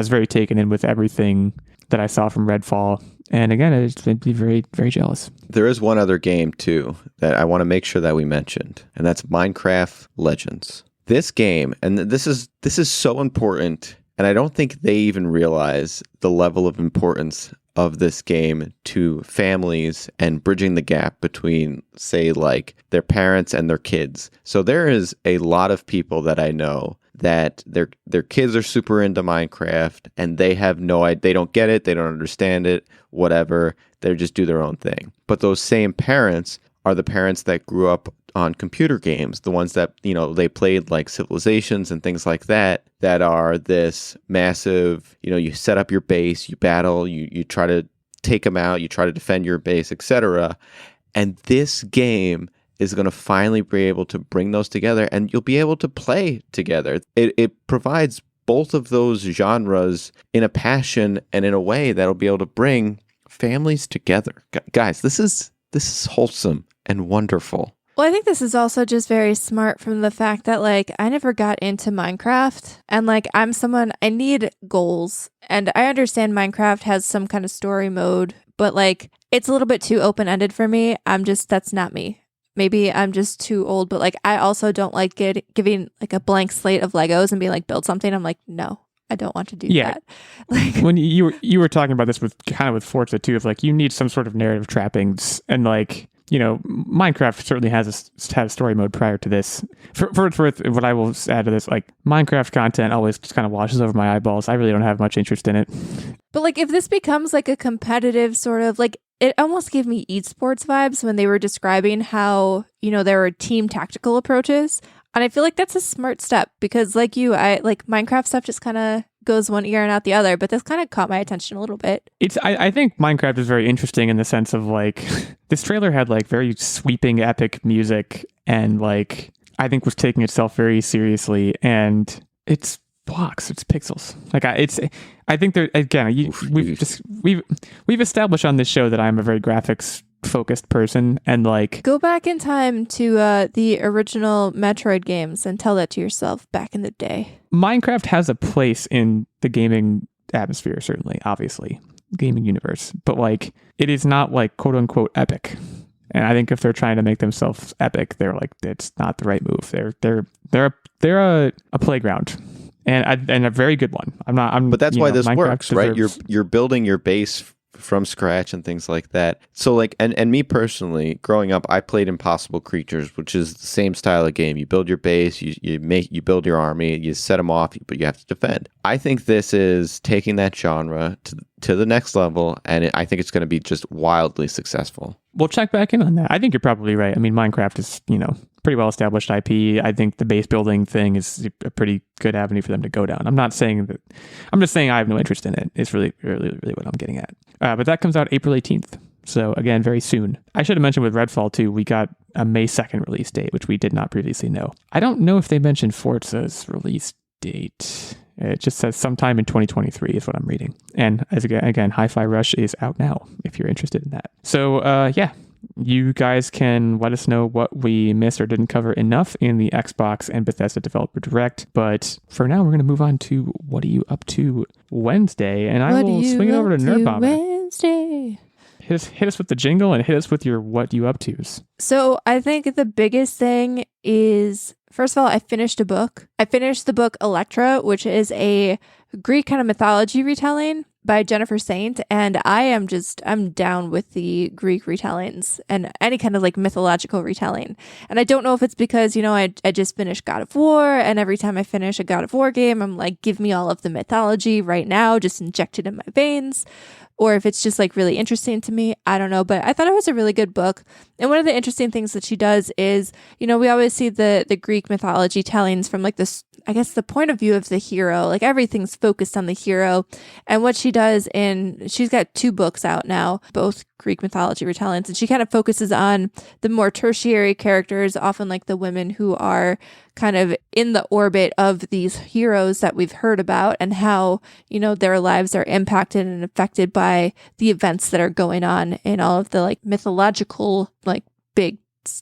very taken in with everything that I saw from Redfall, And again, it's made me very, very jealous. There is one other game, too, that I want to make sure that we mentioned, and that's Minecraft Legends. This game, and this is so important, and I don't think they even realize the level of importance of this game to families and bridging the gap between, say, like their parents and their kids. So there is a lot of people that I know that their kids are super into Minecraft and they have no idea, they don't get it, they don't understand it, whatever. They just do their own thing. But those same parents are the parents that grew up on computer games, the ones that, you know, they played like Civilizations and things like that, that are this massive, you know, you set up your base, you battle, you try to take them out, you try to defend your base, etc. And this game is going to finally be able to bring those together, and you'll be able to play together. It provides both of those genres in a passion and in a way that'll be able to bring families together. Guys, this is wholesome and wonderful. Well, I think this is also just very smart from the fact that, like, I never got into Minecraft. And, like, I'm someone, I need goals. And I understand Minecraft has some kind of story mode, but, like, it's a little bit too open-ended for me. That's not me. Maybe I'm just too old, but, like, I also don't like giving, like, a blank slate of Legos and being like, build something. I'm like, no, I don't want to do that. Like, when you were talking about this with Forza too, of like, you need some sort of narrative trappings, and like, you know, Minecraft certainly had a story mode prior to this. For what I will add to this, like, Minecraft content always just kind of washes over my eyeballs. I really don't have much interest in it. But, like, if this becomes like a competitive sort of, like, it almost gave me esports vibes when they were describing how, you know, there were team tactical approaches. And I feel like that's a smart step because, like I like Minecraft stuff just kind of goes one ear and out the other, but this kind of caught my attention a little bit. I think Minecraft is very interesting in the sense of, like, this trailer had like very sweeping epic music, and like I think was taking itself very seriously, and it's blocks, it's pixels. Like I think there again, we've established on this show that I'm a very graphics focused person, and like, go back in time to the original Metroid games and tell that to yourself back in the day. Minecraft has a place in the gaming atmosphere, certainly, obviously, gaming universe, but like, it is not like quote unquote epic. And I think if they're trying to make themselves epic, they're like, it's not the right move. They're a playground. And a very good one. But that's why this Minecraft works, right? deserves... You're building your base from scratch and things like that. So like, and me personally, growing up, I played Impossible Creatures, which is the same style of game. You build your base, you build your army, you set them off, but you have to defend. I think this is taking that genre to the next level, and I think it's going to be just wildly successful. We'll check back in on that. I think you're probably right. I mean, Minecraft is, you know, pretty well established IP. I think the base building thing is a pretty good avenue for them to go down. I'm not saying that. I'm just saying I have no interest in it. It's really, really, really what I'm getting at. But that comes out April 18th. So again, very soon. I should have mentioned with Redfall too, we got a May 2nd release date, which we did not previously know. I don't know if they mentioned Forza's release date. It just says sometime in 2023 is what I'm reading. And as again, Hi-Fi Rush is out now if you're interested in that. So yeah. You guys can let us know what we missed or didn't cover enough in the Xbox and Bethesda Developer Direct. But for now, we're going to move on to What Are You Up To Wednesday? And I will swing it over to Nerdbomber. Wednesday. Hit us with the jingle and hit us with your What You Up To's. So I think the biggest thing is, first of all, I finished a book. I finished the book Elektra, which is a Greek kind of mythology retelling by Jennifer Saint, and I'm down with the Greek retellings and any kind of like mythological retelling. And I don't know if it's because, you know, I just finished God of War, and every time I finish a God of War game, I'm like, give me all of the mythology right now, just inject it in my veins. Or if it's just like really interesting to me, I don't know. But I thought it was a really good book. And one of the interesting things that she does is, you know, we always see the Greek mythology tellings from like this, I guess, the point of view of the hero. Like everything's focused on the hero. And what she does she's got 2 books out now, both Greek mythology retellings. And she kind of focuses on the more tertiary characters, often like the women who are kind of in the orbit of these heroes that we've heard about, and how, you know, their lives are impacted and affected by the events that are going on in all of the like mythological, like big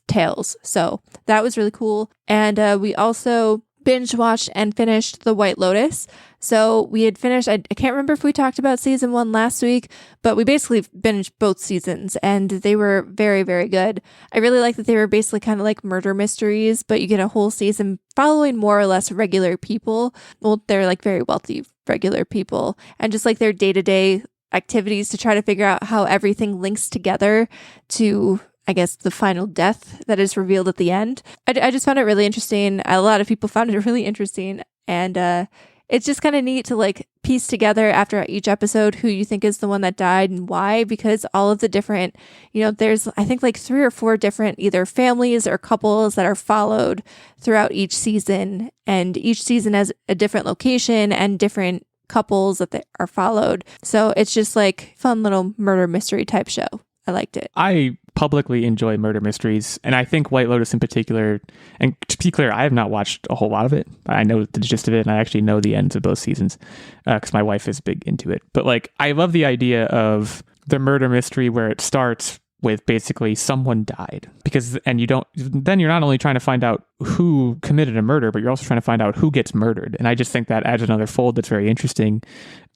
tales. So that was really cool. And we also binge watched and finished The White Lotus. So we had finished, I can't remember if we talked about season 1 last week, but we basically binged both seasons and they were very, very good. I really like that they were basically kind of like murder mysteries, but you get a whole season following more or less regular people. Well, they're like very wealthy regular people and just like their day-to-day activities to try to figure out how everything links together to, I guess, the final death that is revealed at the end. I just found it really interesting. A lot of people found it really interesting. And it's just kind of neat to like piece together after each episode who you think is the one that died and why, because all of the different, there's, I think like 3 or 4 different either families or couples that are followed throughout each season. And each season has a different location and different couples that they are followed. So it's just like fun little murder mystery type show. I liked it. I publicly enjoy murder mysteries, and I think White Lotus in particular, and to be clear, I have not watched a whole lot of it. I know the gist of it, and I actually know the ends of both seasons because my wife is big into it. But like, I love the idea of the murder mystery where it starts with basically someone died, then you're not only trying to find out who committed a murder, but you're also trying to find out who gets murdered. And I just think that adds another fold that's very interesting.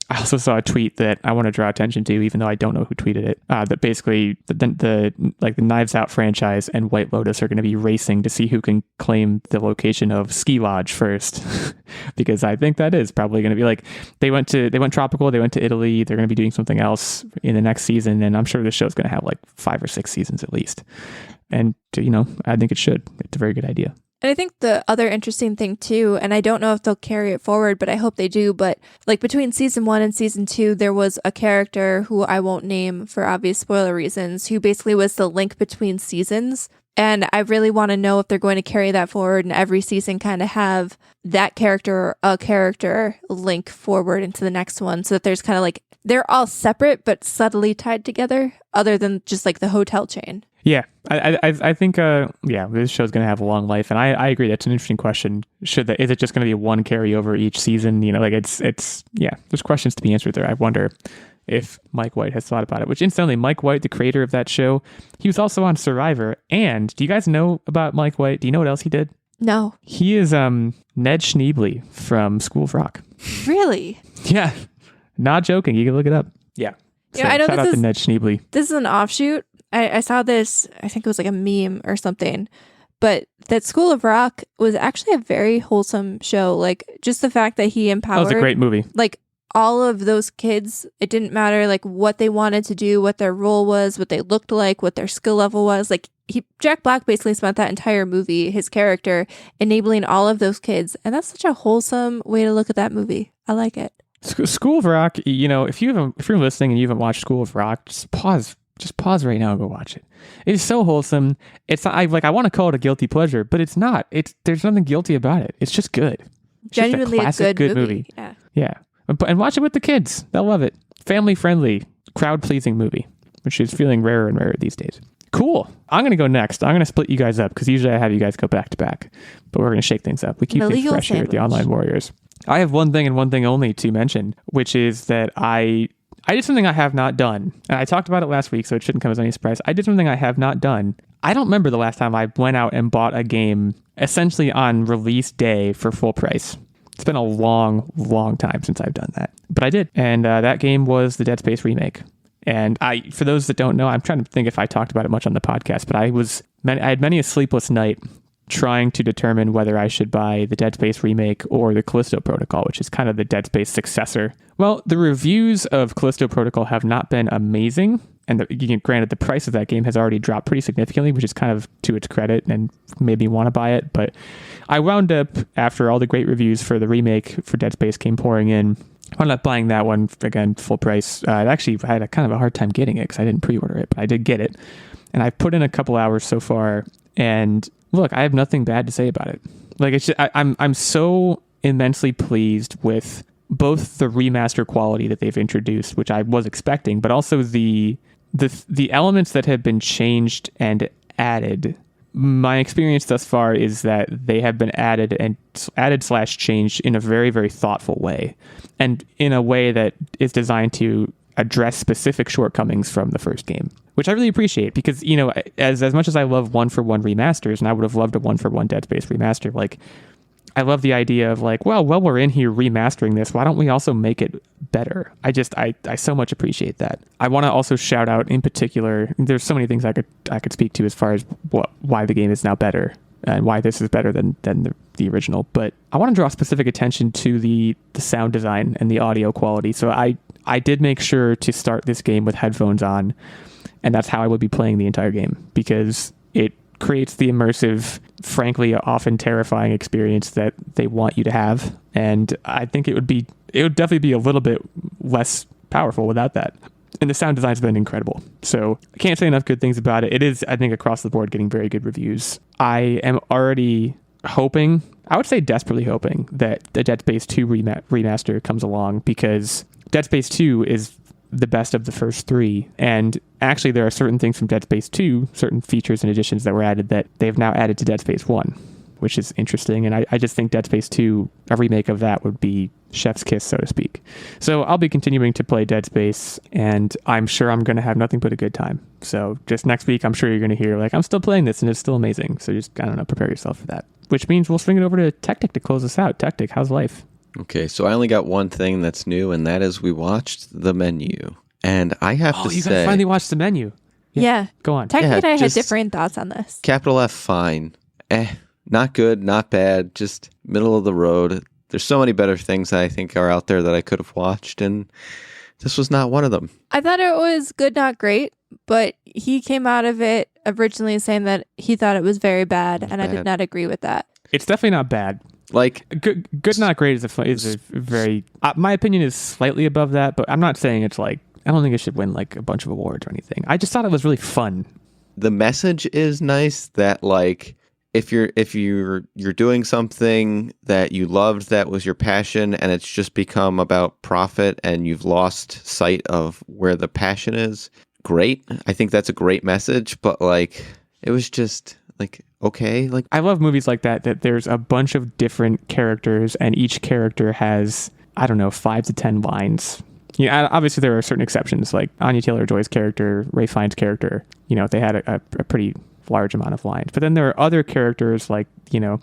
I also saw a tweet that I want to draw attention to, even though I don't know who tweeted it, that basically the Knives Out franchise and White Lotus are going to be racing to see who can claim the location of Ski Lodge first, because I think that is probably going to be like, they went tropical, they went to Italy, they're going to be doing something else in the next season, and I'm sure this show's going to have like 5 or 6 seasons at least. And, I think it should. It's a very good idea. And I think the other interesting thing too, and I don't know if they'll carry it forward, but I hope they do, but like between season 1 and season 2, there was a character who I won't name for obvious spoiler reasons, who basically was the link between seasons. And I really want to know if they're going to carry that forward and every season kind of have that character or a character link forward into the next one, so that there's kind of like, they're all separate but subtly tied together, other than just like the hotel chain. Yeah, I think this show's going to have a long life, and I agree. That's an interesting question. Is it just going to be one carryover each season? There's questions to be answered there. I wonder if Mike White has thought about it. Which incidentally, Mike White, the creator of that show, he was also on Survivor. And do you guys know about Mike White? Do you know what else he did? No. He is Ned Schneebly from School of Rock. Really? Yeah, not joking. You can look it up. Yeah. So, I know shout out to Ned Schneebly. This is an offshoot. I saw this, I think it was like a meme or something, but that School of Rock was actually a very wholesome show. Like, just the fact that he empowered... That was a great movie. Like, all of those kids, it didn't matter like what they wanted to do, what their role was, what they looked like, what their skill level was. Like, Jack Black basically spent that entire movie, his character, enabling all of those kids. And that's such a wholesome way to look at that movie. I like it. School of Rock, if you're listening and you haven't watched School of Rock, just pause right now and go watch it. It is so wholesome. It's I want to call it a guilty pleasure, but it's not. There's nothing guilty about it. It's just good. It's genuinely just a good movie. Yeah. And watch it with the kids. They'll love it. Family friendly, crowd pleasing movie, which is feeling rarer and rarer these days. Cool. I'm going to go next. I'm going to split you guys up because usually I have you guys go back to back, but we're going to shake things up. We keep things fresh here at the Online Warriors. I have one thing and one thing only to mention, which is that I did something I have not done. And I talked about it last week, so it shouldn't come as any surprise. I did something I have not done. I don't remember the last time I went out and bought a game essentially on release day for full price. It's been a long, long time since I've done that. But I did. And that game was the Dead Space remake. And for those that don't know, I'm trying to think if I talked about it much on the podcast, but I had many a sleepless night trying to determine whether I should buy the Dead Space remake or the Callisto Protocol, which is kind of the Dead Space successor. Well, the reviews of Callisto Protocol have not been amazing. And granted, the price of that game has already dropped pretty significantly, which is kind of to its credit and made me want to buy it. But I wound up, after all the great reviews for the remake for Dead Space came pouring in, I wound up buying that one, again, full price. I actually had a kind of a hard time getting it because I didn't pre-order it, but I did get it. And I've put in a couple hours so far, and look, I have nothing bad to say about it. Like, it's just, I'm so immensely pleased with both the remaster quality that they've introduced, which I was expecting, but also the elements that have been changed and added. My experience thus far is that they have been added/changed in a very, very thoughtful way, and in a way that is designed to address specific shortcomings from the first game, which I really appreciate because, as much as I love one-for-one remasters, and I would have loved a one-for-one Dead Space remaster, like, I love the idea of like, well, while we're in here remastering this, why don't we also make it better? I so much appreciate that. I want to also shout out in particular, there's so many things I could speak to as far as why the game is now better and why this is better than the original. But I want to draw specific attention to the sound design and the audio quality. So I did make sure to start this game with headphones on, and that's how I would be playing the entire game, because it creates the immersive, frankly, often terrifying experience that they want you to have. And I think it would definitely be a little bit less powerful without that. And the sound design's been incredible. So I can't say enough good things about it. It is, I think, across the board getting very good reviews. I am already hoping, I would say desperately hoping, that the Dead Space 2 remaster comes along, because Dead Space 2 is the best of the first three. And actually, there are certain things from Dead Space 2, certain features and additions that were added that they've now added to Dead Space 1, which is interesting. And I just think Dead Space 2, a remake of that, would be chef's kiss, so to speak. So I'll be continuing to play Dead Space, and I'm sure I'm going to have nothing but a good time. So just next week, I'm sure you're going to hear, like, I'm still playing this, and it's still amazing. So just, I don't know, prepare yourself for that. Which means we'll swing it over to Techtic to close us out. Techtic, how's life? Okay, so I only got one thing that's new, and that is we watched The Menu. And I have to you say... gotta finally watch The Menu. Yeah. Go on. Technically, Yeah, I had just- different thoughts on this. Capital F, fine. Not good, not bad, just middle of the road. There's so many better things that I think are out there that I could have watched, and this was not one of them. I thought it was good, not great, but he came out of it originally saying that he thought it was very bad, and I did Bad. not agree with that. It's definitely not bad. Like, Good not great is a very... my opinion is slightly above that, but I'm not saying it's like... I don't think it should win like a bunch of awards or anything. I just thought it was really fun. the message is nice that, like, if you're doing something that you loved, that was your passion, and it's just become about profit and you've lost sight of where the passion is, great. I think that's a great message, but like, it was just like, okay, like, I love movies like that there's a bunch of different characters and each character has, I don't know, 5 to 10 lines. Yeah, obviously there are certain exceptions, like Anya Taylor-Joy's character, Ray Fiennes' character, you know, they had a pretty large amount of lines. But then there are other characters like, you know,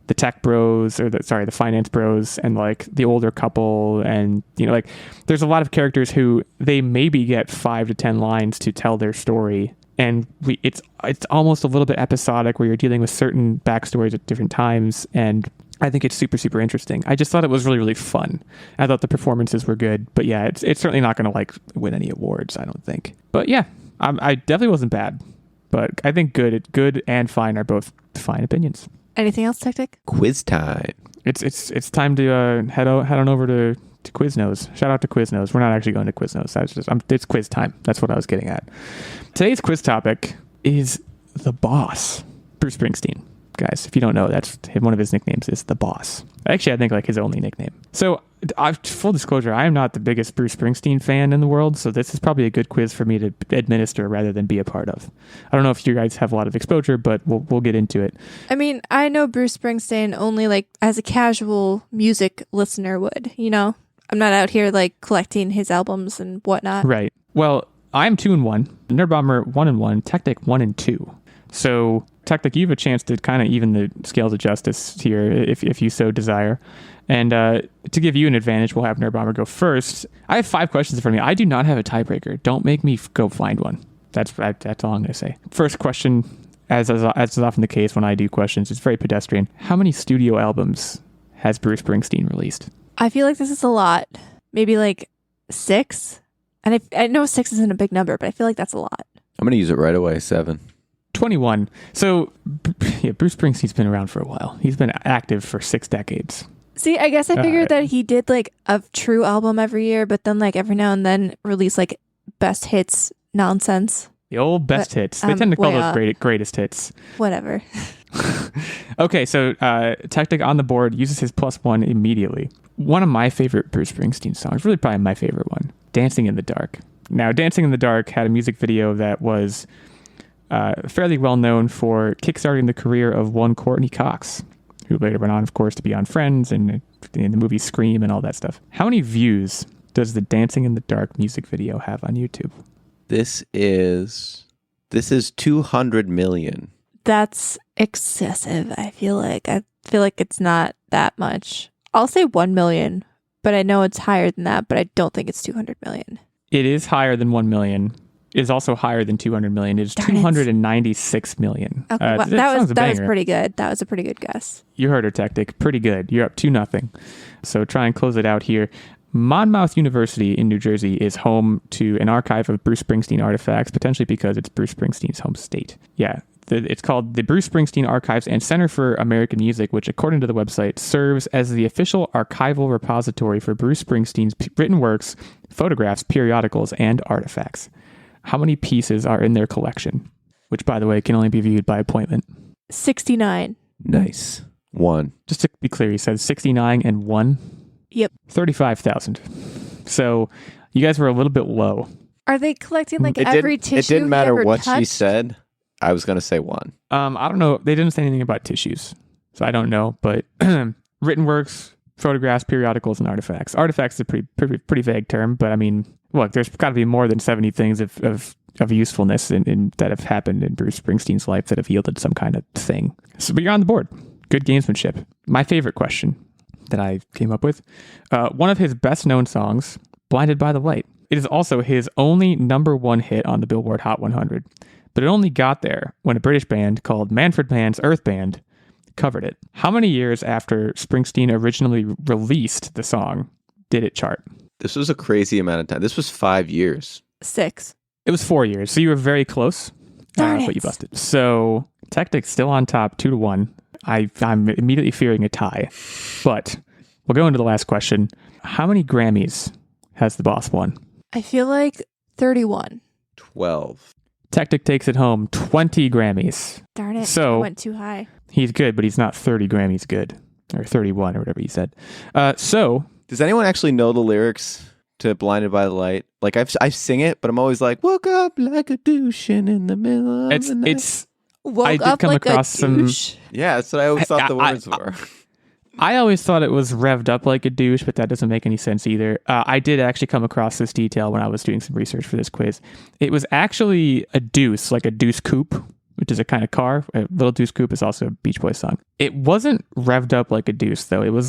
the tech bros, or the finance bros, and like the older couple, and, you know, like there's a lot of characters who they maybe get 5 to 10 lines to tell their story. And it's almost a little bit episodic, where you're dealing with certain backstories at different times, and I think it's super, super interesting. I just thought it was really, really fun. I thought the performances were good, but yeah, it's certainly not going to like win any awards, I don't think. But yeah, I definitely wasn't bad, but I think good and fine are both fine opinions. Anything else, Techtic? quiz time. It's time to head on over to Quiznos. Shout out to Quiznos. We're not actually going to Quiznos. It's quiz time. That's what I was getting at. Today's quiz topic is the boss, Bruce Springsteen. Guys, if you don't know, that's one of his nicknames is the boss. Actually, I think like his only nickname. So, full disclosure, I am not the biggest Bruce Springsteen fan in the world, so this is probably a good quiz for me to administer rather than be a part of. I don't know if you guys have a lot of exposure, but we'll get into it. I mean, I know Bruce Springsteen only like as a casual music listener would, you know? I'm not out here like collecting his albums and whatnot. Right. Well, I'm 2-1. Nerdbomber 1-1. Techtic 1-2. So, Techtic, you have a chance to kind of even the scales of justice here, if you so desire. And to give you an advantage, we'll have Nerdbomber go first. I have 5 questions in front of me. I do not have a tiebreaker. Don't make me go find one. That's all I'm going to say. First question, as is often the case when I do questions, it's very pedestrian. How many studio albums has Bruce Springsteen released? I feel like this is a lot. Maybe like 6. And I know 6 isn't a big number, but I feel like that's a lot. I'm going to use it right away. 7. 21. So, yeah, Bruce Springsteen's been around for a while. He's been active for 6 decades. See, I guess I figured that he did like a true album every year, but then like every now and then release like best hits nonsense. The old best hits. They tend to call those greatest hits. Whatever. Okay, so Techtic on the board uses his +1 immediately. One of my favorite Bruce Springsteen songs, really probably my favorite one, Dancing in the Dark. Now, Dancing in the Dark had a music video that was fairly well known for kickstarting the career of one Courtney Cox, who later went on, of course, to be on Friends and in the movie Scream and all that stuff. How many views does the Dancing in the Dark music video have on YouTube? This is 200 million. That's excessive. I feel like it's not that much. I'll say 1 million, but I know it's higher than that, but I don't think it's 200 million. It is higher than 1 million. It is also higher than 200 million. It is Darn it. 296 million. Okay, well, that was pretty good. That was a pretty good guess. You heard her, Techtic. Pretty good. You're up 2-0. So try and close it out here. Monmouth University in New Jersey is home to an archive of Bruce Springsteen artifacts, potentially because it's Bruce Springsteen's home state. Yeah, it's called the Bruce Springsteen Archives and Center for American Music, which, according to the website, serves as the official archival repository for Bruce Springsteen's written works, photographs, periodicals, and artifacts. How many pieces are in their collection? Which, by the way, can only be viewed by appointment. 69. Nice. 1. Just to be clear, he said 69 and 1. Yep. 35,000. So you guys were a little bit low. Are they collecting like every tissue? It didn't matter he ever what touched? she said. I was going to say 1. I don't know. They didn't say anything about tissues, so I don't know. But written works, photographs, periodicals, and artifacts. Artifacts is a pretty vague term, but I mean, look, there's got to be more than 70 things of usefulness in that have happened in Bruce Springsteen's life that have yielded some kind of thing. So, but you're on the board. Good gamesmanship. My favorite question that I came up with. One of his best-known songs, Blinded by the Light. It is also his only #1 hit on the Billboard Hot 100, but it only got there when a British band called Manfred Mann's Earth Band covered it. How many years after Springsteen originally released the song did it chart? This was a crazy amount of time. This was 5 years. 6. It was 4 years, so you were very close, Darn but it. you busted. So Techtic's still on top, 2-1. I'm immediately fearing a tie, but we'll go into the last question. How many Grammys has the boss won? I feel like 31. 12. Techtic takes it home, 20 Grammys. Darn it. So- I went too high. He's good, but he's not 30 Grammys good, or 31 or whatever you said. So Does anyone actually know the lyrics to Blinded by the Light? Like, I sing it, but I'm always like, woke up like a douche in the middle of the night. it's Woke I did up come like across a some- douche. Yeah, that's what I always thought the I- words were. I always thought it was revved up like a douche, but that doesn't make any sense either. I did actually come across this detail when I was doing some research for this quiz. It was actually a deuce, like a deuce coupe, which is a kind of car. A little deuce coupe is also a Beach Boys song. It wasn't revved up like a deuce, though. It was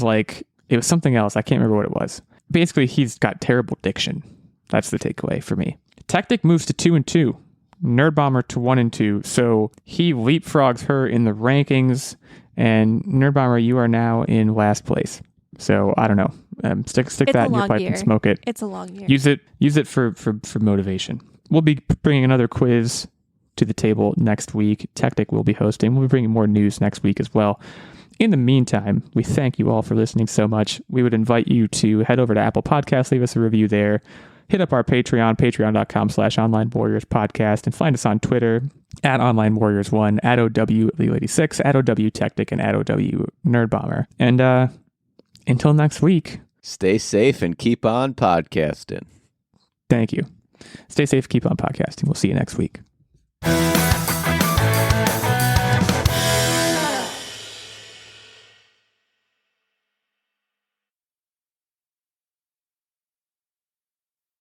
something else. I can't remember what it was. Basically, he's got terrible diction. That's the takeaway for me. Techtic moves to 2-2. Nerdbomber to 1-2. So he leapfrogs her in the rankings. And Nerdbomber, you are now in last place. So I don't know. Stick It's that a in your long pipe year. and smoke it. It's a long year. Use it for motivation. We'll be bringing another quiz to the table next week. Techtic will be hosting. We'll be bringing more news next week as well. In the meantime, we thank you all for listening so much. We would invite you to head over to Apple Podcasts, leave us a review there. Hit up our Patreon, patreon.com/Online Warriors Podcast, and find us on Twitter at Online Warriors 1, at OW86, at OW Techtic, and at OW Nerdbomber. And until next week, Stay safe and keep on podcasting. thank you. Stay safe, keep on podcasting. We'll see you next week.